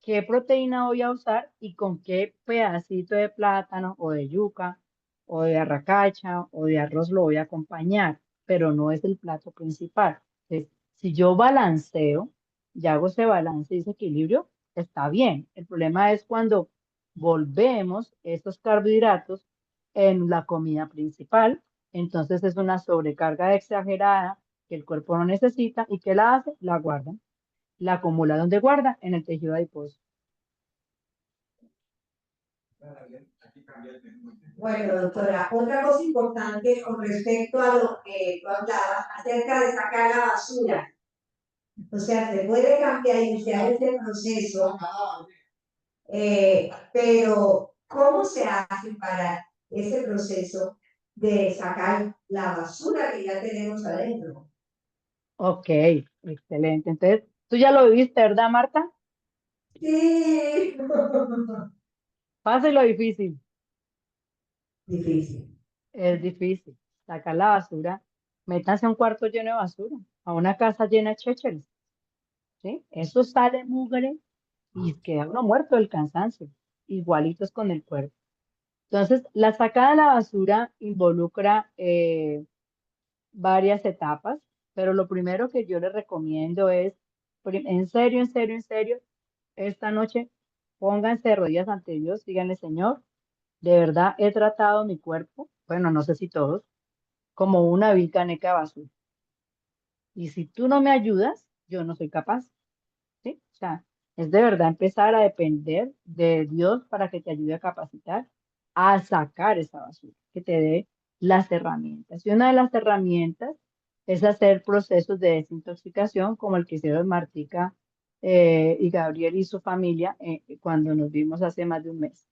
qué proteína voy a usar y con qué pedacito de plátano o de yuca o de arracacha o de arroz lo voy a acompañar, pero no es el plato principal. Entonces, si yo balanceo, ya hago ese balance y ese equilibrio, está bien. El problema es cuando volvemos estos carbohidratos en la comida principal, entonces es una sobrecarga exagerada que el cuerpo no necesita y ¿qué la hace? La guarda. La acumula donde guarda, en el tejido adiposo. Bueno, doctora, otra cosa importante con respecto a lo que tú hablabas acerca de sacar la basura. O sea, se puede cambiar, iniciar este proceso, pero ¿cómo se hace para ese proceso de sacar la basura que ya tenemos adentro? Ok, excelente. Entonces, tú ya lo viviste, ¿verdad, Marta? Sí. Fácil o difícil. Difícil. Es difícil. Sacar la basura, métanse a un cuarto lleno de basura, a una casa llena de chécheres, ¿sí? Eso sale mugre y queda uno muerto del cansancio, igualitos con el cuerpo. Entonces, la sacada de la basura involucra varias etapas, pero lo primero que yo les recomiendo es, en serio, en serio, en serio, esta noche pónganse de rodillas ante Dios, díganle, Señor, de verdad he tratado mi cuerpo, bueno, no sé si todos, como una vil caneca de basura. Y si tú no me ayudas, yo no soy capaz, ¿sí? O sea, es de verdad empezar a depender de Dios para que te ayude a capacitar a sacar esa basura, que te dé las herramientas. Y una de las herramientas es hacer procesos de desintoxicación como el que hicieron Martica y Gabriel y su familia cuando nos vimos hace más de un mes.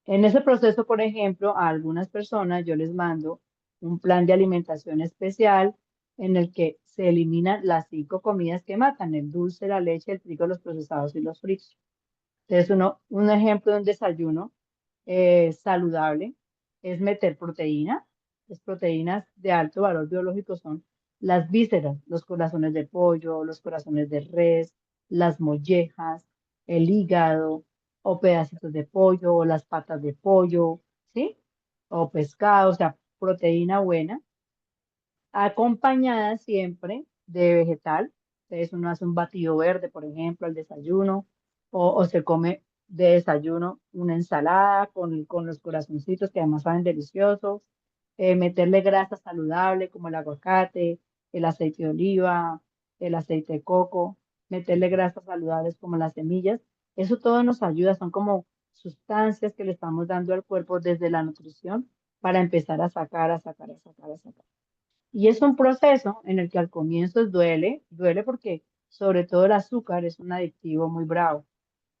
En ese proceso, por ejemplo, a algunas personas yo les mando un plan de alimentación especial en el que se eliminan las 5 comidas que matan, el dulce, la leche, el trigo, los procesados y los fritos. Entonces, un ejemplo de un desayuno saludable es meter proteína. Las proteínas de alto valor biológico son las vísceras, los corazones de pollo, los corazones de res, las mollejas, el hígado o pedacitos de pollo o las patas de pollo, ¿sí? O pescado, o sea, proteína buena acompañada siempre de vegetal. Entonces uno hace un batido verde, por ejemplo, al desayuno, o se come de desayuno una ensalada con los corazoncitos que además saben deliciosos. Meterle grasa saludable como el aguacate, el aceite de oliva, el aceite de coco, meterle grasas saludables como las semillas. Eso todo nos ayuda, son como sustancias que le estamos dando al cuerpo desde la nutrición para empezar a sacar, a sacar, a sacar, a sacar. Y es un proceso en el que al comienzo duele porque sobre todo el azúcar es un adictivo muy bravo.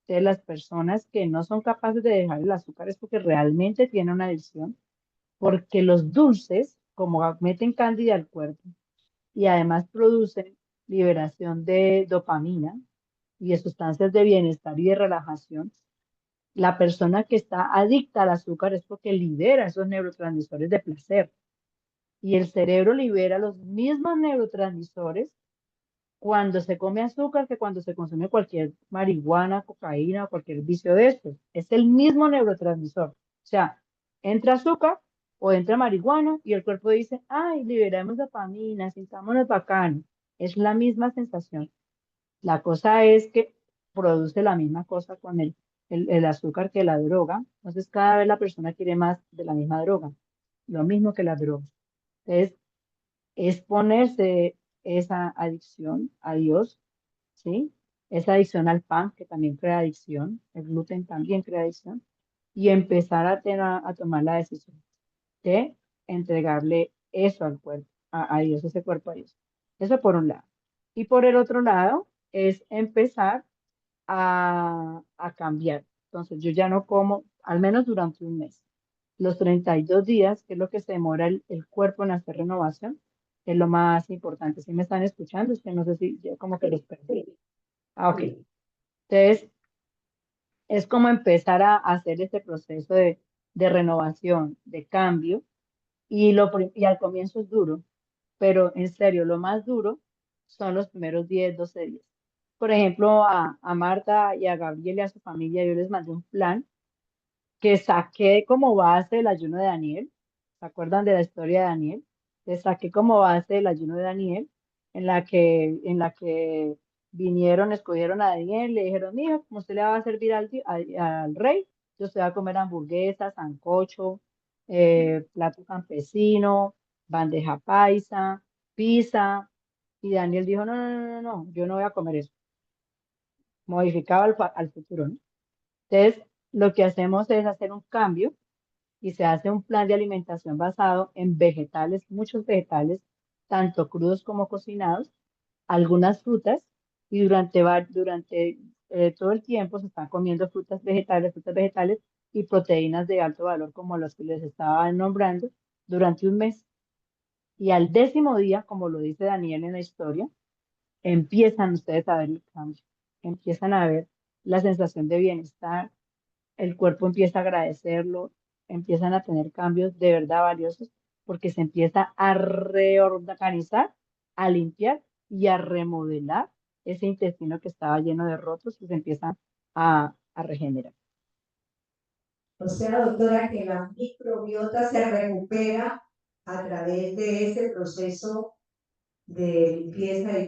Entonces las personas que no son capaces de dejar el azúcar es porque realmente tienen una adicción, porque los dulces, como meten cándida al cuerpo y además producen liberación de dopamina y de sustancias de bienestar y de relajación, la persona que está adicta al azúcar es porque libera esos neurotransmisores de placer y el cerebro libera los mismos neurotransmisores cuando se come azúcar que cuando se consume cualquier marihuana, cocaína o cualquier vicio de estos. Es el mismo neurotransmisor. O sea, entra azúcar o entra marihuana y el cuerpo dice, ay, liberamos dopamina, sintámonos bacán. Es la misma sensación. La cosa es que produce la misma cosa con el azúcar que la droga. Entonces cada vez la persona quiere más de la misma droga. Lo mismo que la droga. Entonces, es ponerse esa adicción a Dios, ¿sí? Esa adicción al pan, que también crea adicción, el gluten también crea adicción, y empezar a tomar la decisión de entregarle eso al cuerpo, a Dios, ese cuerpo a Dios. Eso por un lado. Y por el otro lado, es empezar a cambiar. Entonces, yo ya no como, al menos durante un mes. Los 32 días, que es lo que se demora el cuerpo en hacer renovación, es lo más importante. Si me están escuchando, es que no sé si yo como que los perdí. Ah, ok. Entonces, es como empezar a hacer este proceso de renovación, de cambio, y al comienzo es duro, pero en serio, lo más duro son los primeros 10, 12 días. Por ejemplo, a Marta y a Gabriel y a su familia, yo les mandé un plan que saqué como base el ayuno de Daniel. ¿Se acuerdan de la historia de Daniel? Le saqué como base el ayuno de Daniel, en la que vinieron, escogieron a Daniel, le dijeron, mira, como usted le va a servir al rey, yo usted va a comer hamburguesas, sancocho, plato campesino, bandeja paisa, pizza. Y Daniel dijo, no, no, no, no, no, yo no voy a comer eso. Modificaba al futuro, ¿no? Entonces, lo que hacemos es hacer un cambio y se hace un plan de alimentación basado en vegetales, muchos vegetales, tanto crudos como cocinados, algunas frutas, y durante todo el tiempo se están comiendo frutas vegetales y proteínas de alto valor como los que les estaba nombrando durante un mes. Y al 10.º día, como lo dice Daniel en la historia, empiezan ustedes a ver el cambio, empiezan a ver la sensación de bienestar, el cuerpo empieza a agradecerlo, empiezan a tener cambios de verdad valiosos porque se empieza a reorganizar, a limpiar y a remodelar ese intestino que estaba lleno de rotos y se empieza a regenerar. O sea, doctora, que la microbiota se recupera a través de ese proceso de limpieza y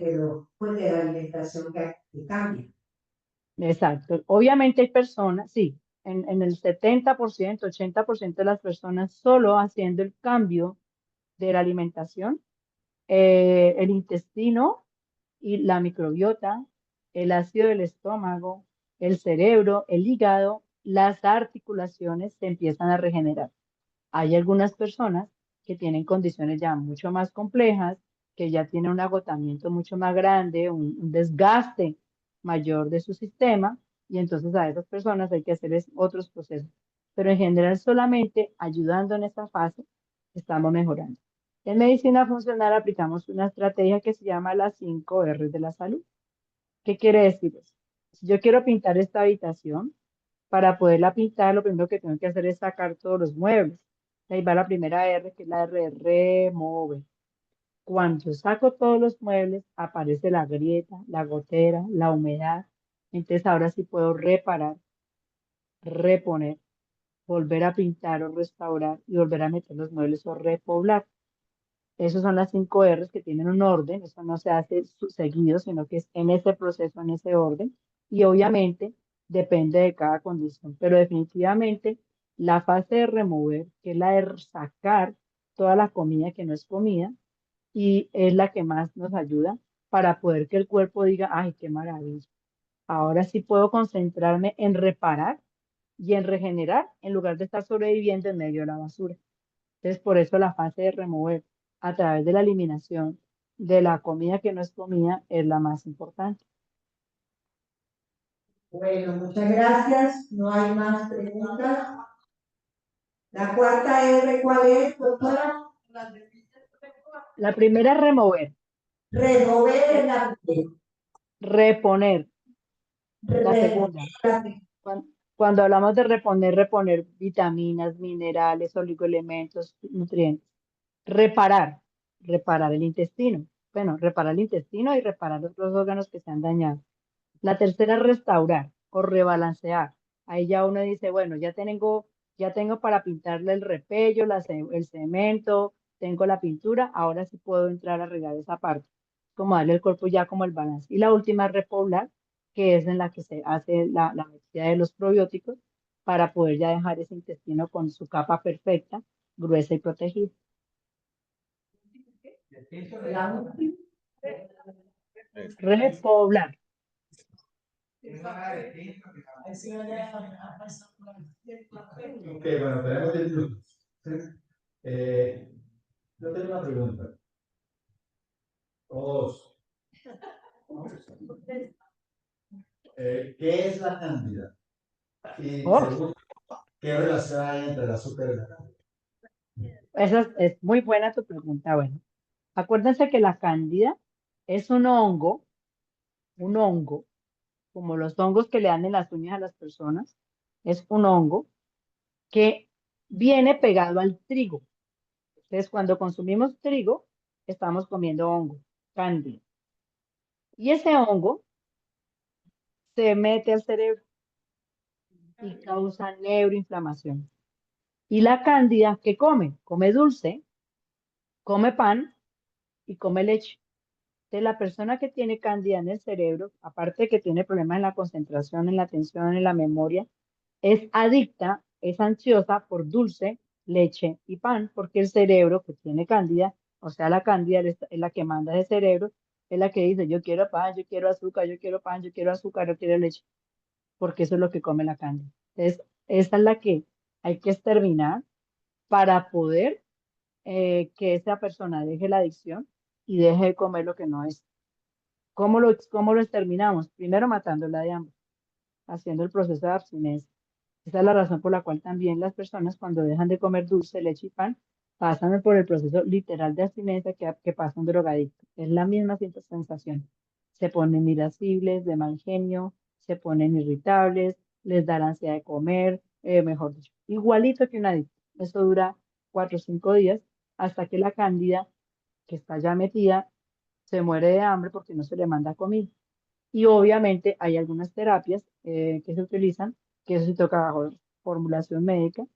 pues, de la alimentación que cambia. Exacto. Obviamente hay personas, sí, en el 70%, 80% de las personas solo haciendo el cambio de la alimentación, el intestino y la microbiota, el ácido del estómago, el cerebro, el hígado, las articulaciones se empiezan a regenerar. Hay algunas personas que tienen condiciones ya mucho más complejas, que ya tienen un agotamiento mucho más grande, un desgaste mayor de su sistema, y entonces a esas personas hay que hacerles otros procesos. Pero en general solamente ayudando en esta fase estamos mejorando. En medicina funcional aplicamos una estrategia que se llama las 5 R de la salud. ¿Qué quiere decir eso? Si yo quiero pintar esta habitación, para poderla pintar, lo primero que tengo que hacer es sacar todos los muebles. Ahí va la primera R, que es la R de remover. Cuando yo saco todos los muebles, aparece la grieta, la gotera, la humedad. Entonces ahora sí puedo reparar, reponer, volver a pintar o restaurar y volver a meter los muebles o repoblar. Esas son las 5 R's que tienen un orden, eso no se hace seguido, sino que es en ese proceso, en ese orden, y obviamente depende de cada condición, pero definitivamente la fase de remover, que es la de sacar toda la comida que no es comida, y es la que más nos ayuda para poder que el cuerpo diga, ay, qué maravilla, ahora sí puedo concentrarme en reparar y en regenerar en lugar de estar sobreviviendo en medio de la basura. Entonces, por eso la fase de remover a través de la eliminación de la comida que no es comida es la más importante. Bueno, muchas gracias. No hay más preguntas. La cuarta R, ¿cuál es, doctora? La primera es remover, Remover en la reponer. La remover. segunda, cuando hablamos de reponer, reponer vitaminas, minerales, oligoelementos, nutrientes. Reparar, reparar el intestino. Bueno, reparar el intestino y reparar otros órganos que se han dañado. La tercera es restaurar o rebalancear. Ahí ya uno dice, bueno, ya tengo para pintarle el repello, el cemento, tengo la pintura, ahora sí puedo entrar a regar esa parte. Como darle al cuerpo ya como el balance. Y la última es repoblar, que es en la que se hace la metida de los probióticos para poder ya dejar ese intestino con su capa perfecta, gruesa y protegida. La última. Repoblar. Ok, bueno, tenemos 10 minutos. ¿Sí? Yo tengo una pregunta. Todos. ¿Qué es la cándida? Y Oh, segundo, ¿qué relación hay entre el azúcar y la cándida? esa es muy buena tu pregunta. Bueno, acuérdense que la cándida es un hongo, como los hongos que le dan en las uñas a las personas, es un hongo que viene pegado al trigo. Entonces, cuando consumimos trigo, estamos comiendo hongo, cándida. Y ese hongo se mete al cerebro y causa neuroinflamación. Y la cándida, ¿qué come? Come dulce, come pan y come leche. De la persona que tiene cándida en el cerebro, aparte de que tiene problemas en la concentración, en la atención, en la memoria, es adicta, es ansiosa por dulce, leche y pan, porque el cerebro que tiene cándida, o sea, la cándida es la que manda ese cerebro, es la que dice, yo quiero pan, yo quiero azúcar, yo quiero pan, yo quiero azúcar, yo quiero leche, porque eso es lo que come la cándida. Entonces, esa es la que hay que exterminar para poder que esa persona deje la adicción y deje de comer lo que no es. ¿Cómo lo exterminamos? Primero matándola de hambre, haciendo el proceso de abstinencia. Esa es la razón por la cual también las personas cuando dejan de comer dulce, leche y pan, pasan por el proceso literal de abstinencia que pasa un drogadicto. Es la misma sensación. Se ponen irascibles, de mal genio, se ponen irritables, les da la ansiedad de comer, mejor dicho, igualito que un adicto. Eso dura 4 o 5 días hasta que la cándida, que está ya metida, se muere de hambre porque no se le manda comida. Y obviamente hay algunas terapias que se utilizan, que eso sí toca bajo formulación médica,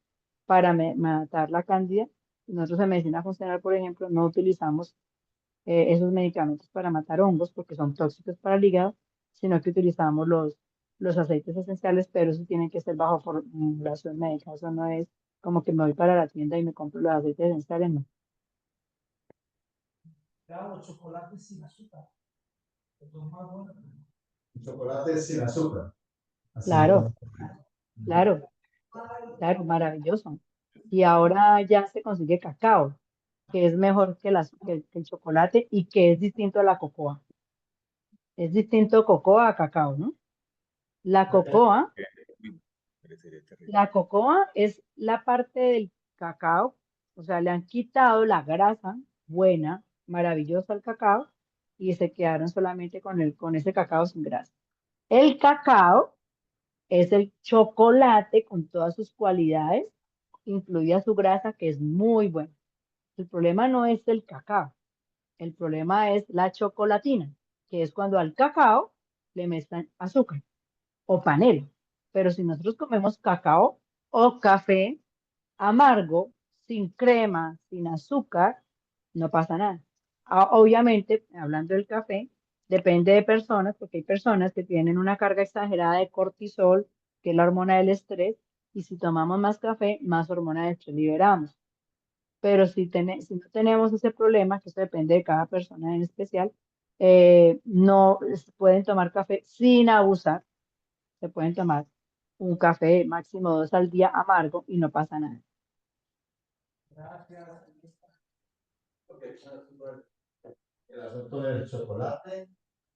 para matar la cándida. Nosotros en medicina funcional, por ejemplo, no utilizamos esos medicamentos para matar hongos porque son tóxicos para el hígado, sino que utilizamos los aceites esenciales, pero eso tiene que ser bajo formulación médica. Eso no es como que me voy para la tienda y me compro los aceites esenciales, no. Claro, chocolate sin azúcar. Esto es más bueno. Chocolate sin azúcar. Así Claro, como- claro, claro, maravilloso. Y ahora ya se consigue cacao, que es mejor que el chocolate y que es distinto a la cocoa. Es distinto cocoa a cacao, ¿no? La cocoa Parecería terrible. La cocoa es la parte del cacao, o sea, le han quitado la grasa buena, maravillosa al cacao y se quedaron solamente con ese cacao sin grasa. El cacao es el chocolate con todas sus cualidades, incluida su grasa, que es muy buena. El problema no es el cacao, el problema es la chocolatina, que es cuando al cacao le mezclan azúcar o panela. Pero si nosotros comemos cacao o café amargo, sin crema, sin azúcar, no pasa nada. Obviamente, hablando del café, depende de personas, porque hay personas que tienen una carga exagerada de cortisol, que es la hormona del estrés, y si tomamos más café, más hormona del estrés liberamos. Pero si no tenemos ese problema, que eso depende de cada persona en especial, no pueden tomar café sin abusar. Se pueden tomar un café máximo 2 al día amargo y no pasa nada. Gracias. El asunto del chocolate,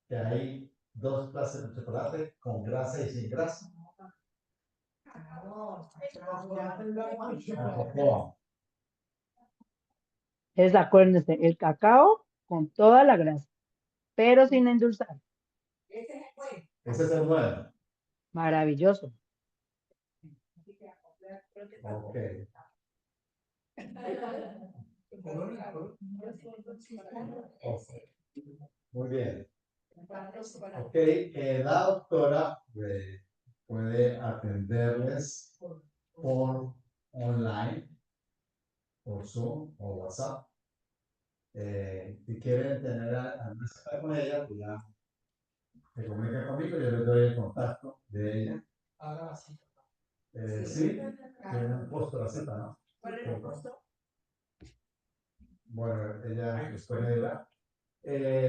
que hay dos clases de chocolate, con grasa y sin grasa. No, La cocoa. Es, acuérdense, el cacao con toda la grasa, pero sin endulzar. Ese es el bueno. Maravilloso. Ok. Muy bien. Ok, la doctora puede atenderles por online, por Zoom o WhatsApp. Si quieren tener alguna cita con ella, pues ya se comunican conmigo, yo les doy el contacto de ella. haga así. Sí, tiene un costo la cita, ¿no? ¿Cuál es el costo? Bueno, ella después me dirá.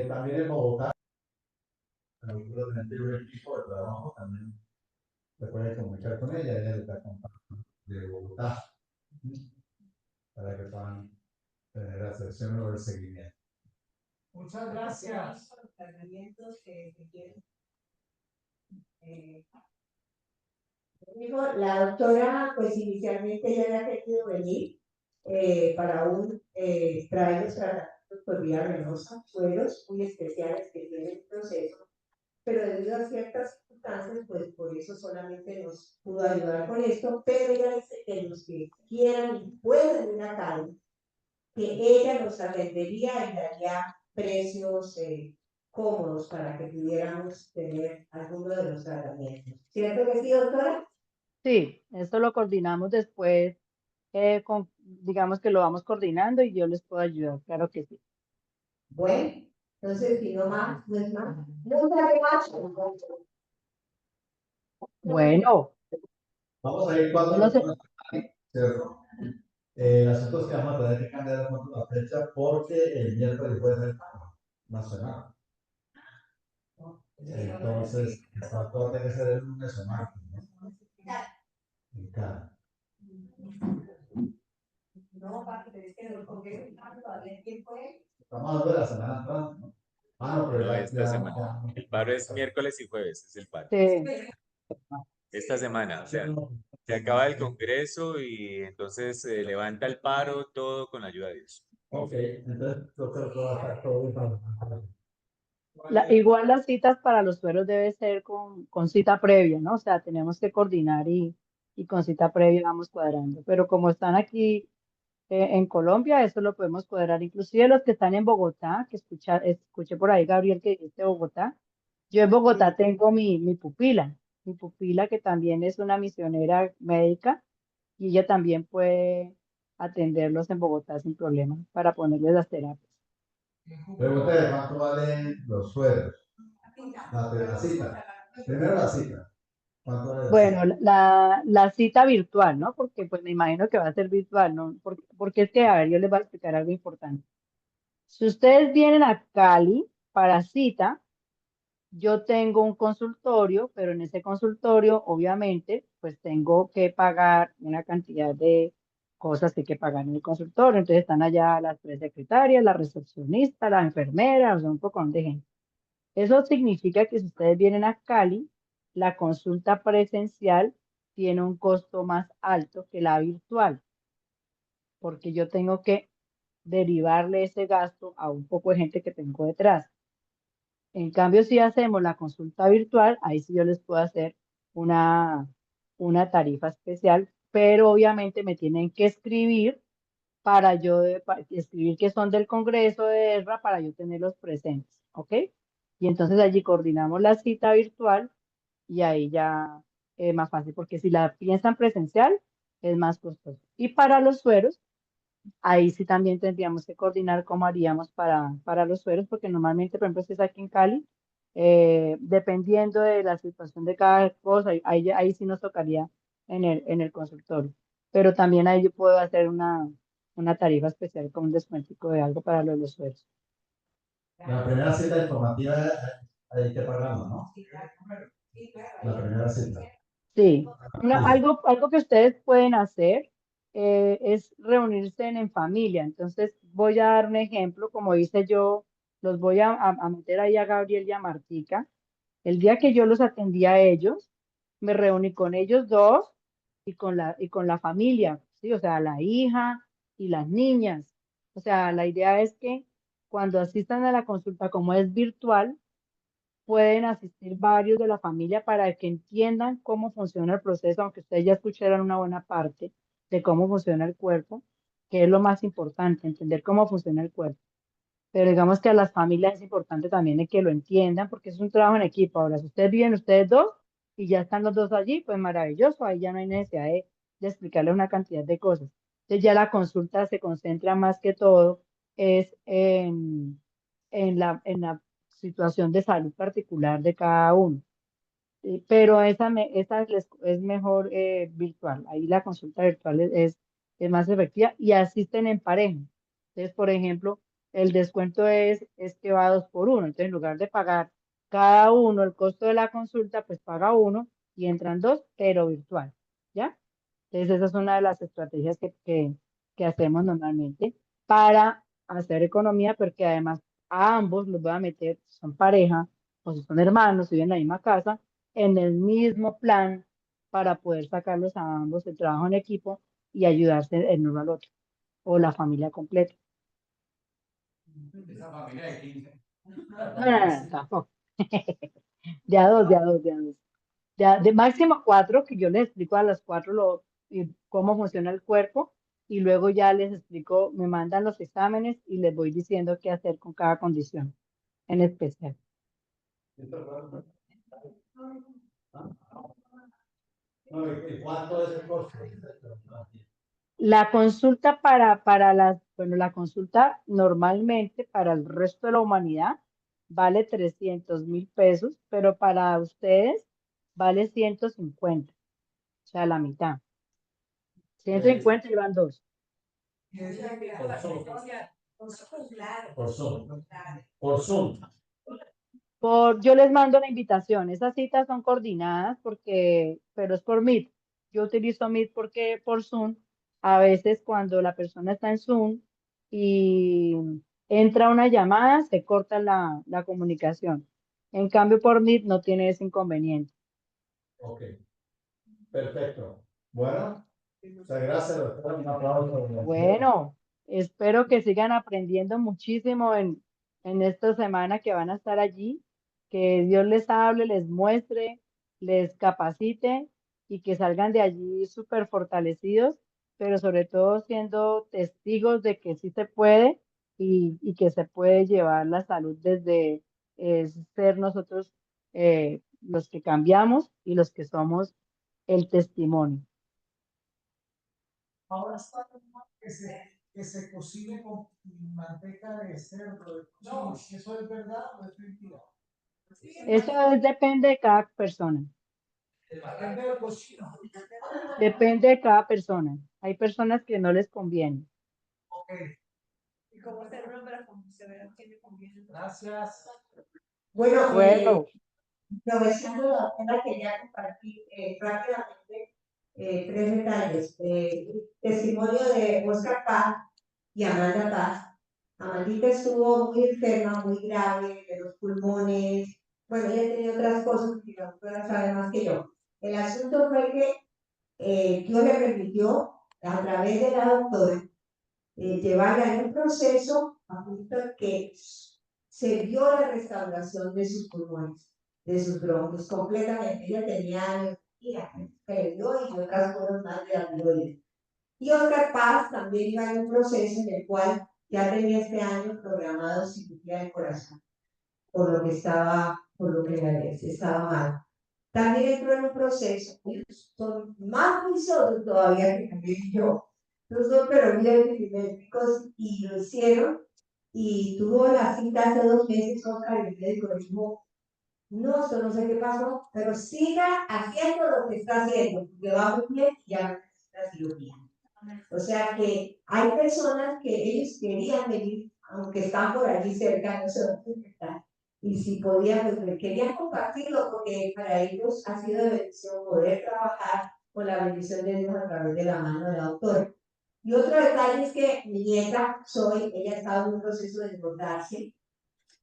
También en Bogotá, nosotros tenemos un equipo de trabajo también. Se puede comunicar con ella les da contacto de Bogotá para que puedan tener la sesión o el seguimiento. Muchas gracias. Dijo, la doctora, pues inicialmente ella había querido venir para traer los tratamientos por vía venosa, sueros muy especiales que tienen proceso, pero debido a ciertas circunstancias, pues por eso solamente nos pudo ayudar con esto, pero ella dice que los que quieran y puedan ir a Cali, que ella nos atendería y daría precios cómodos para que pudiéramos tener alguno de los tratamientos. ¿Cierto que sí, doctora? Sí, eso lo coordinamos después, digamos que lo vamos coordinando y yo les puedo ayudar, claro que sí. Bueno, entonces, si no más, no es más. Muchas gracias. Bueno, Vamos a ir cuando no sé, ¿cierto? El asunto es que vamos a tener que cambiar un poco la fecha porque el miércoles puede ser nacional. Entonces, todo tiene que ser el lunes o martes, ¿no? En cada. No, papi, pero es que no, porque todavía tiempo es. Estamos hablando de la semana entrante, ¿no? Ah, no, pero No, esta semana. El paro es miércoles y jueves, es el paro. Esta semana, o sea, se acaba el Congreso y entonces se levanta el paro, todo con la ayuda de Dios. Ok, entonces yo creo que va a estar todo bien para igual las citas para los sueros debe ser con cita previa, ¿no? O sea, tenemos que coordinar y y con cita previa vamos cuadrando. Pero como están aquí en Colombia, eso lo podemos cuadrar. Inclusive los que están en Bogotá, que escuché por ahí, Gabriel, que dice Bogotá. Yo en Bogotá tengo mi pupila que también es una misionera médica y ella también puede atenderlos en Bogotá sin problema para ponerles las terapias. Pregúntale cuánto valen los sueros. La cita. Primero la cita. ¿Cuánto vale la Bueno, cita? la cita virtual, ¿no? Porque pues me imagino que va a ser virtual, ¿no? Porque es que, a ver, yo les voy a explicar algo importante. Si ustedes vienen a Cali para cita, yo tengo un consultorio, pero en ese consultorio, obviamente, pues tengo que pagar una cantidad de cosas que hay que pagar en el consultorio. Entonces están allá las tres secretarias, la recepcionista, la enfermera, o sea, un poco de gente. Eso significa que si ustedes vienen a Cali, la consulta presencial tiene un costo más alto que la virtual, porque yo tengo que derivarle ese gasto a un poco de gente que tengo detrás. En cambio, si hacemos la consulta virtual, ahí sí yo les puedo hacer una, una tarifa especial, pero obviamente me tienen que escribir para escribir que son del Congreso de ESRA para yo tenerlos presentes, ¿ok? Y entonces allí coordinamos la cita virtual y ahí ya es más fácil, porque si la piensan presencial, es más costoso. Y para los sueros, ahí sí también tendríamos que coordinar cómo haríamos para los sueros, porque normalmente, por ejemplo, si es aquí en Cali, dependiendo de la situación de cada cosa, ahí sí nos tocaría en el consultorio. Pero también ahí yo puedo hacer una tarifa especial con un descuento de algo para los sueros. La primera cita informativa hay que pagarla, ¿no? La primera cita. Sí, Sí. algo que ustedes pueden hacer es reunirse en familia. Entonces, voy a dar un ejemplo, como hice yo, los voy a meter ahí a Gabriel y a Martica. El día que yo los atendí a ellos, me reuní con ellos dos y con la familia, ¿sí? O sea, la hija y las niñas. O sea, la idea es que cuando asistan a la consulta, como es virtual, pueden asistir varios de la familia para que entiendan cómo funciona el proceso, aunque ustedes ya escucharon una buena parte de cómo funciona el cuerpo, que es lo más importante, entender cómo funciona el cuerpo. Pero digamos que a las familias es importante también de que lo entiendan, porque es un trabajo en equipo. Ahora, si ustedes viven ustedes dos y ya están los dos allí, pues maravilloso, ahí ya no hay necesidad de explicarle una cantidad de cosas. Entonces ya la consulta se concentra más que todo es en la situación de salud particular de cada uno. Pero esa es mejor virtual. Ahí la consulta virtual es más efectiva y asisten en pareja. Entonces, por ejemplo, el descuento es que va 2 por 1. Entonces, en lugar de pagar cada uno el costo de la consulta, pues paga uno y entran dos, pero virtual. ¿Ya? Entonces, esa es una de las estrategias que hacemos normalmente para hacer economía, porque además a ambos los voy a meter, si son pareja o si son hermanos, si viven en la misma casa, en el mismo plan para poder sacarlos a ambos el trabajo en equipo y ayudarse el uno al otro, o la familia completa. Esa familia de 15. No, tampoco. De a dos, de a dos, de a dos. De máximo 4, que yo les explico a las 4 cómo funciona el cuerpo y luego ya les explico, me mandan los exámenes y les voy diciendo qué hacer con cada condición en especial. ¿Cuánto es el costo? La consulta bueno, la consulta normalmente para el resto de la humanidad vale 300.000 pesos, pero para ustedes vale 150, o sea, la mitad. 150 y van dos. Por Zoom. Por Zoom. Yo les mando la invitación. Esas citas son coordinadas pero es por Meet. Yo utilizo Meet porque por Zoom, a veces cuando la persona está en Zoom y entra una llamada, se corta la comunicación. En cambio, por Meet no tiene ese inconveniente. Ok. Perfecto. Bueno, muchas gracias, doctor. Un aplauso. Bueno, espero que sigan aprendiendo muchísimo en esta semana que van a estar allí. Que Dios les hable, les muestre, les capacite y que salgan de allí súper fortalecidos, pero sobre todo siendo testigos de que sí se puede y que se puede llevar la salud desde ser nosotros los que cambiamos y los que somos el testimonio. Ahora está que se cocine con manteca de cerdo. No, ¿eso es verdad o es mentira? Eso depende de cada persona. Depende del cocino. Depende de cada persona. Hay personas que no les conviene. Ok, ¿Y cómo hacerlo para saber a quién le conviene? gracias. Bueno, Bueno, aprovechando la pena, quería compartir rápidamente tres detalles. Testimonio de Oscar Paz y Amanda Paz. Amandita estuvo muy enferma, muy grave de los pulmones. Bueno, ella tenía otras cosas que la doctora sabe más que yo. El asunto fue que Dios le permitió, a través de la doctora, llevarla en un proceso a punto de que se vio la restauración de sus pulmones, de sus bronquios, completamente. Ella tenía neumonía, que le dio y otras cosas más de la tiroides. Y Oscar Paz también iba en un proceso en el cual ya tenía este año programado cirugía del corazón, por lo que estaba mal. También entró en un proceso, son más juiciosos todavía que también yo. Los dos, pero bien milimétricos, y lo hicieron. Y tuvo la cita hace 2 meses, Oscar, y el médico le dijo: no, esto no sé qué pasó, pero siga haciendo lo que está haciendo, porque va muy bien y ya no necesita cirugía. O sea que hay personas que ellos querían venir, aunque están por allí cerca, no sé dónde están. Y si podían, pues querían compartirlo, porque para ellos ha sido de bendición poder trabajar con la bendición de Dios a través de la mano de la doctora. Y otro detalle es que mi nieta, Zoe, ella estaba en un proceso de engordarse,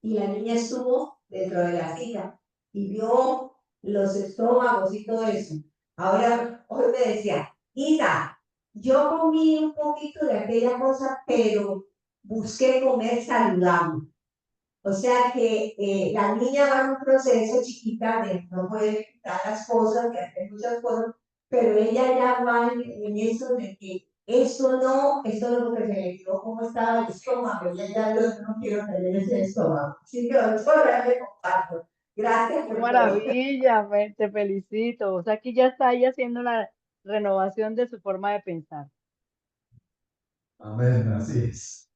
y la niña estuvo dentro de la cita y vio los estómagos y todo eso. Ahora, hoy me decía: Isa, yo comí un poquito de aquella cosa, pero busqué comer saludable. O sea que la niña va en un proceso chiquita de no poder quitar las cosas, de hacer muchas cosas, pero ella ya va en eso de que esto no es lo que se le dio, cómo estaba el estómago, ella ya no quiero tener ese estómago. Así que doctora, le comparto. Gracias qué por todo. maravilla, te felicito. O sea, aquí ya está ahí haciendo la renovación de su forma de pensar. Amén, así es.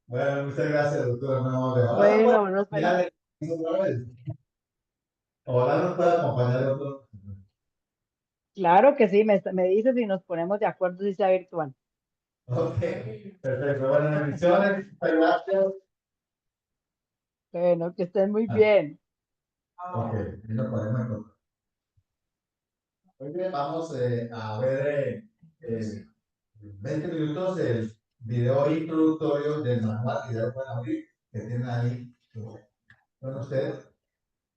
Bueno, muchas gracias, doctora. Ahora Bueno, nos ya otra vez. Ahora nos puede acompañar otro. claro que sí, me dices y nos ponemos de acuerdo si sea virtual. Ok, perfecto. Bueno, bendiciones. Muchas gracias. Bueno, que estén muy bien. Ok, y nos ponemos en contacto. Muy bien, vamos a ver 20 minutos del video introductorio del manual, y ya lo pueden abrir, que tienen ahí con ustedes.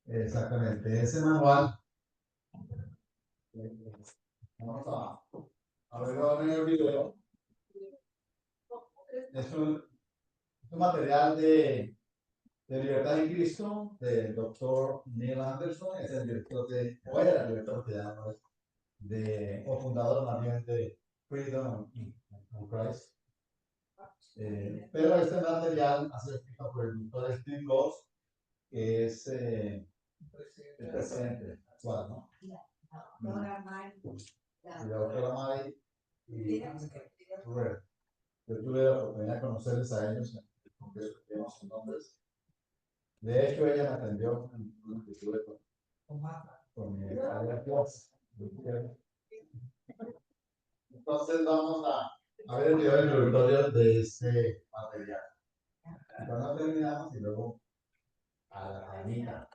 Exactamente, ese manual. Vamos a verlo en el video. Es un material de Libertad en Cristo, del doctor Neil Anderson, es el director o era el director o fundador más bien de Freedom in Christ. Pero este material ha sido escrito por el doctor Steve Goss, que es el presidente actual, ¿no? Y la doctora Mari y Rubén. Yo tuve la oportunidad de conocerles a ellos en el congreso que llevamos sus nombres. De hecho, ella me atendió en una que tuve con mi clase. Entonces vamos a ver el video introductorio de este material. Cuando terminamos y luego a la cadenita.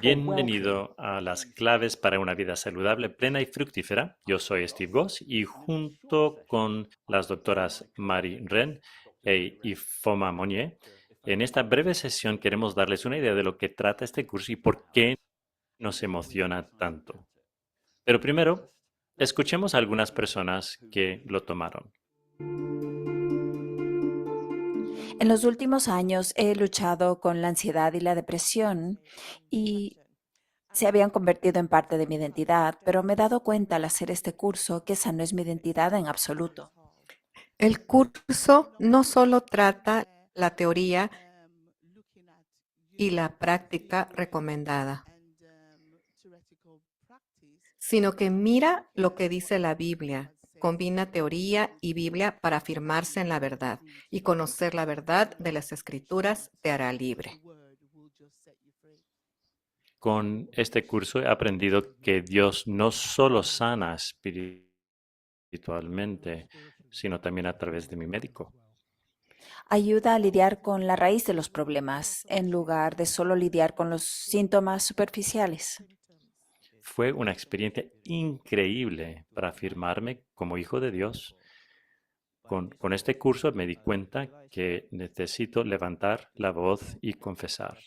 Bienvenido a las claves para una vida saludable, plena y fructífera. Yo soy Steve Goss y junto con las doctoras Mari Ren e Ifoma Monnier, en esta breve sesión queremos darles una idea de lo que trata este curso y por qué nos emociona tanto. Pero primero, escuchemos a algunas personas que lo tomaron. En los últimos años he luchado con la ansiedad y la depresión y se habían convertido en parte de mi identidad, pero me he dado cuenta al hacer este curso que esa no es mi identidad en absoluto. El curso no solo trata la teoría y la práctica recomendada, sino que mira lo que dice la Biblia. Combina teoría y Biblia para afirmarse en la verdad, y conocer la verdad de las Escrituras te hará libre. Con este curso he aprendido que Dios no solo sana espiritualmente, sino también a través de mi médico. Ayuda a lidiar con la raíz de los problemas, en lugar de solo lidiar con los síntomas superficiales. Fue una experiencia increíble para afirmarme como hijo de Dios. Con este curso me di cuenta que necesito levantar la voz y confesar.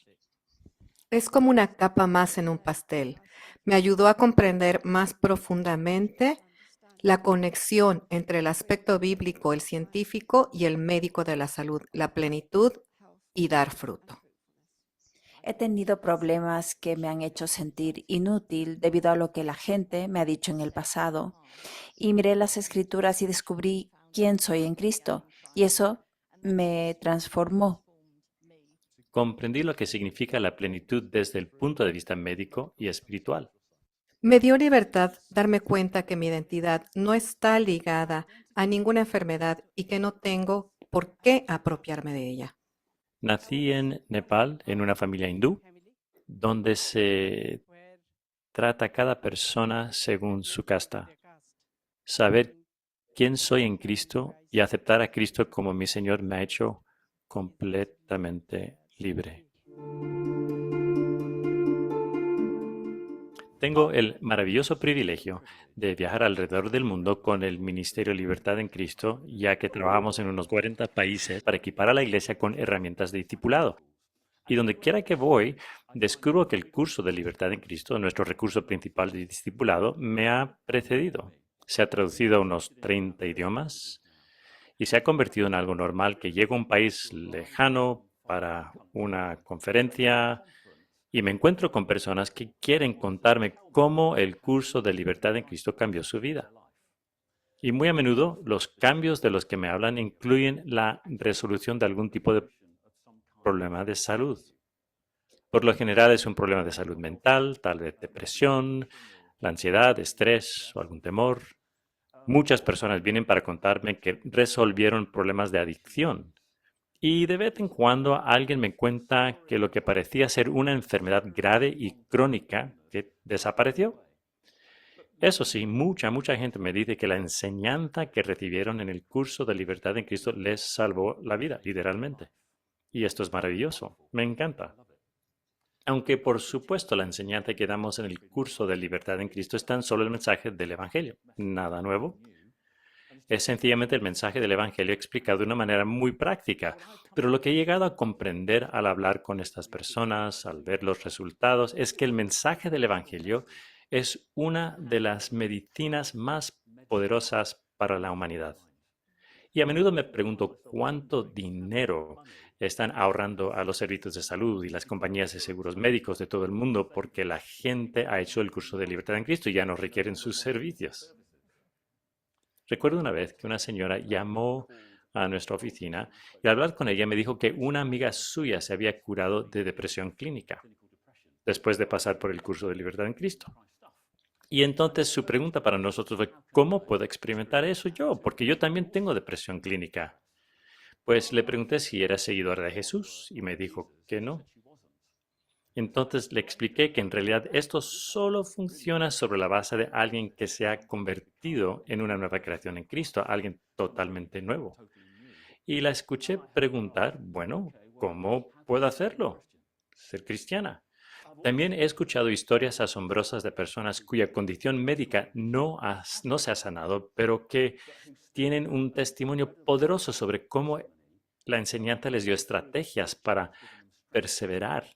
Es como una capa más en un pastel. Me ayudó a comprender más profundamente la conexión entre el aspecto bíblico, el científico y el médico de la salud, la plenitud y dar fruto. He tenido problemas que me han hecho sentir inútil debido a lo que la gente me ha dicho en el pasado. Y miré las Escrituras y descubrí quién soy en Cristo. Y eso me transformó. Comprendí lo que significa la plenitud desde el punto de vista médico y espiritual. Me dio libertad darme cuenta que mi identidad no está ligada a ninguna enfermedad y que no tengo por qué apropiarme de ella. Nací en Nepal, en una familia hindú, donde se trata a cada persona según su casta. Saber quién soy en Cristo y aceptar a Cristo como mi Señor me ha hecho completamente libre. Tengo el maravilloso privilegio de viajar alrededor del mundo con el Ministerio Libertad en Cristo, ya que trabajamos en unos 40 países para equipar a la iglesia con herramientas de discipulado. Y donde quiera que voy, descubro que el curso de Libertad en Cristo, nuestro recurso principal de discipulado, me ha precedido. Se ha traducido a unos 30 idiomas y se ha convertido en algo normal que llego a un país lejano para una conferencia y me encuentro con personas que quieren contarme cómo el curso de Libertad en Cristo cambió su vida. Y muy a menudo los cambios de los que me hablan incluyen la resolución de algún tipo de problema de salud. Por lo general es un problema de salud mental, tal vez depresión, la ansiedad, estrés o algún temor. Muchas personas vienen para contarme que resolvieron problemas de adicción. Y de vez en cuando alguien me cuenta que lo que parecía ser una enfermedad grave y crónica que desapareció. Eso sí, mucha gente me dice que la enseñanza que recibieron en el curso de Libertad en Cristo les salvó la vida, literalmente. Y esto es maravilloso, me encanta. Aunque por supuesto la enseñanza que damos en el curso de Libertad en Cristo es tan solo el mensaje del Evangelio, nada nuevo. Es sencillamente el mensaje del Evangelio explicado de una manera muy práctica, pero lo que he llegado a comprender al hablar con estas personas, al ver los resultados, es que el mensaje del Evangelio es una de las medicinas más poderosas para la humanidad. Y a menudo me pregunto cuánto dinero están ahorrando a los servicios de salud y las compañías de seguros médicos de todo el mundo porque la gente ha hecho el curso de Libertad en Cristo y ya no requieren sus servicios. Recuerdo una vez que una señora llamó a nuestra oficina y al hablar con ella me dijo que una amiga suya se había curado de depresión clínica después de pasar por el curso de Libertad en Cristo. Y entonces su pregunta para nosotros fue, ¿cómo puedo experimentar eso yo? Porque yo también tengo depresión clínica. Pues le pregunté si era seguidora de Jesús y me dijo que no. Entonces le expliqué que en realidad esto solo funciona sobre la base de alguien que se ha convertido en una nueva creación en Cristo, alguien totalmente nuevo. Y la escuché preguntar, bueno, ¿cómo puedo hacerlo? Ser cristiana. También he escuchado historias asombrosas de personas cuya condición médica no se ha sanado, pero que tienen un testimonio poderoso sobre cómo la enseñanza les dio estrategias para perseverar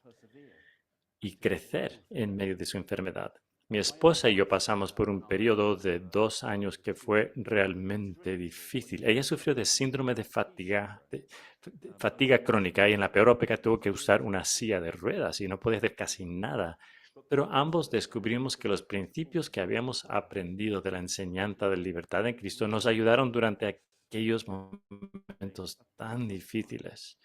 y crecer en medio de su enfermedad. Mi esposa y yo pasamos por un periodo de 2 años que fue realmente difícil. Ella sufrió de síndrome de fatiga crónica y en la peor época tuvo que usar una silla de ruedas y no podía hacer casi nada. Pero ambos descubrimos que los principios que habíamos aprendido de la enseñanza de libertad en Cristo nos ayudaron durante aquellos momentos tan difíciles.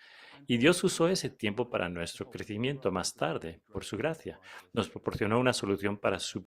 Y Dios usó ese tiempo para nuestro crecimiento más tarde, por su gracia. Nos proporcionó una solución para su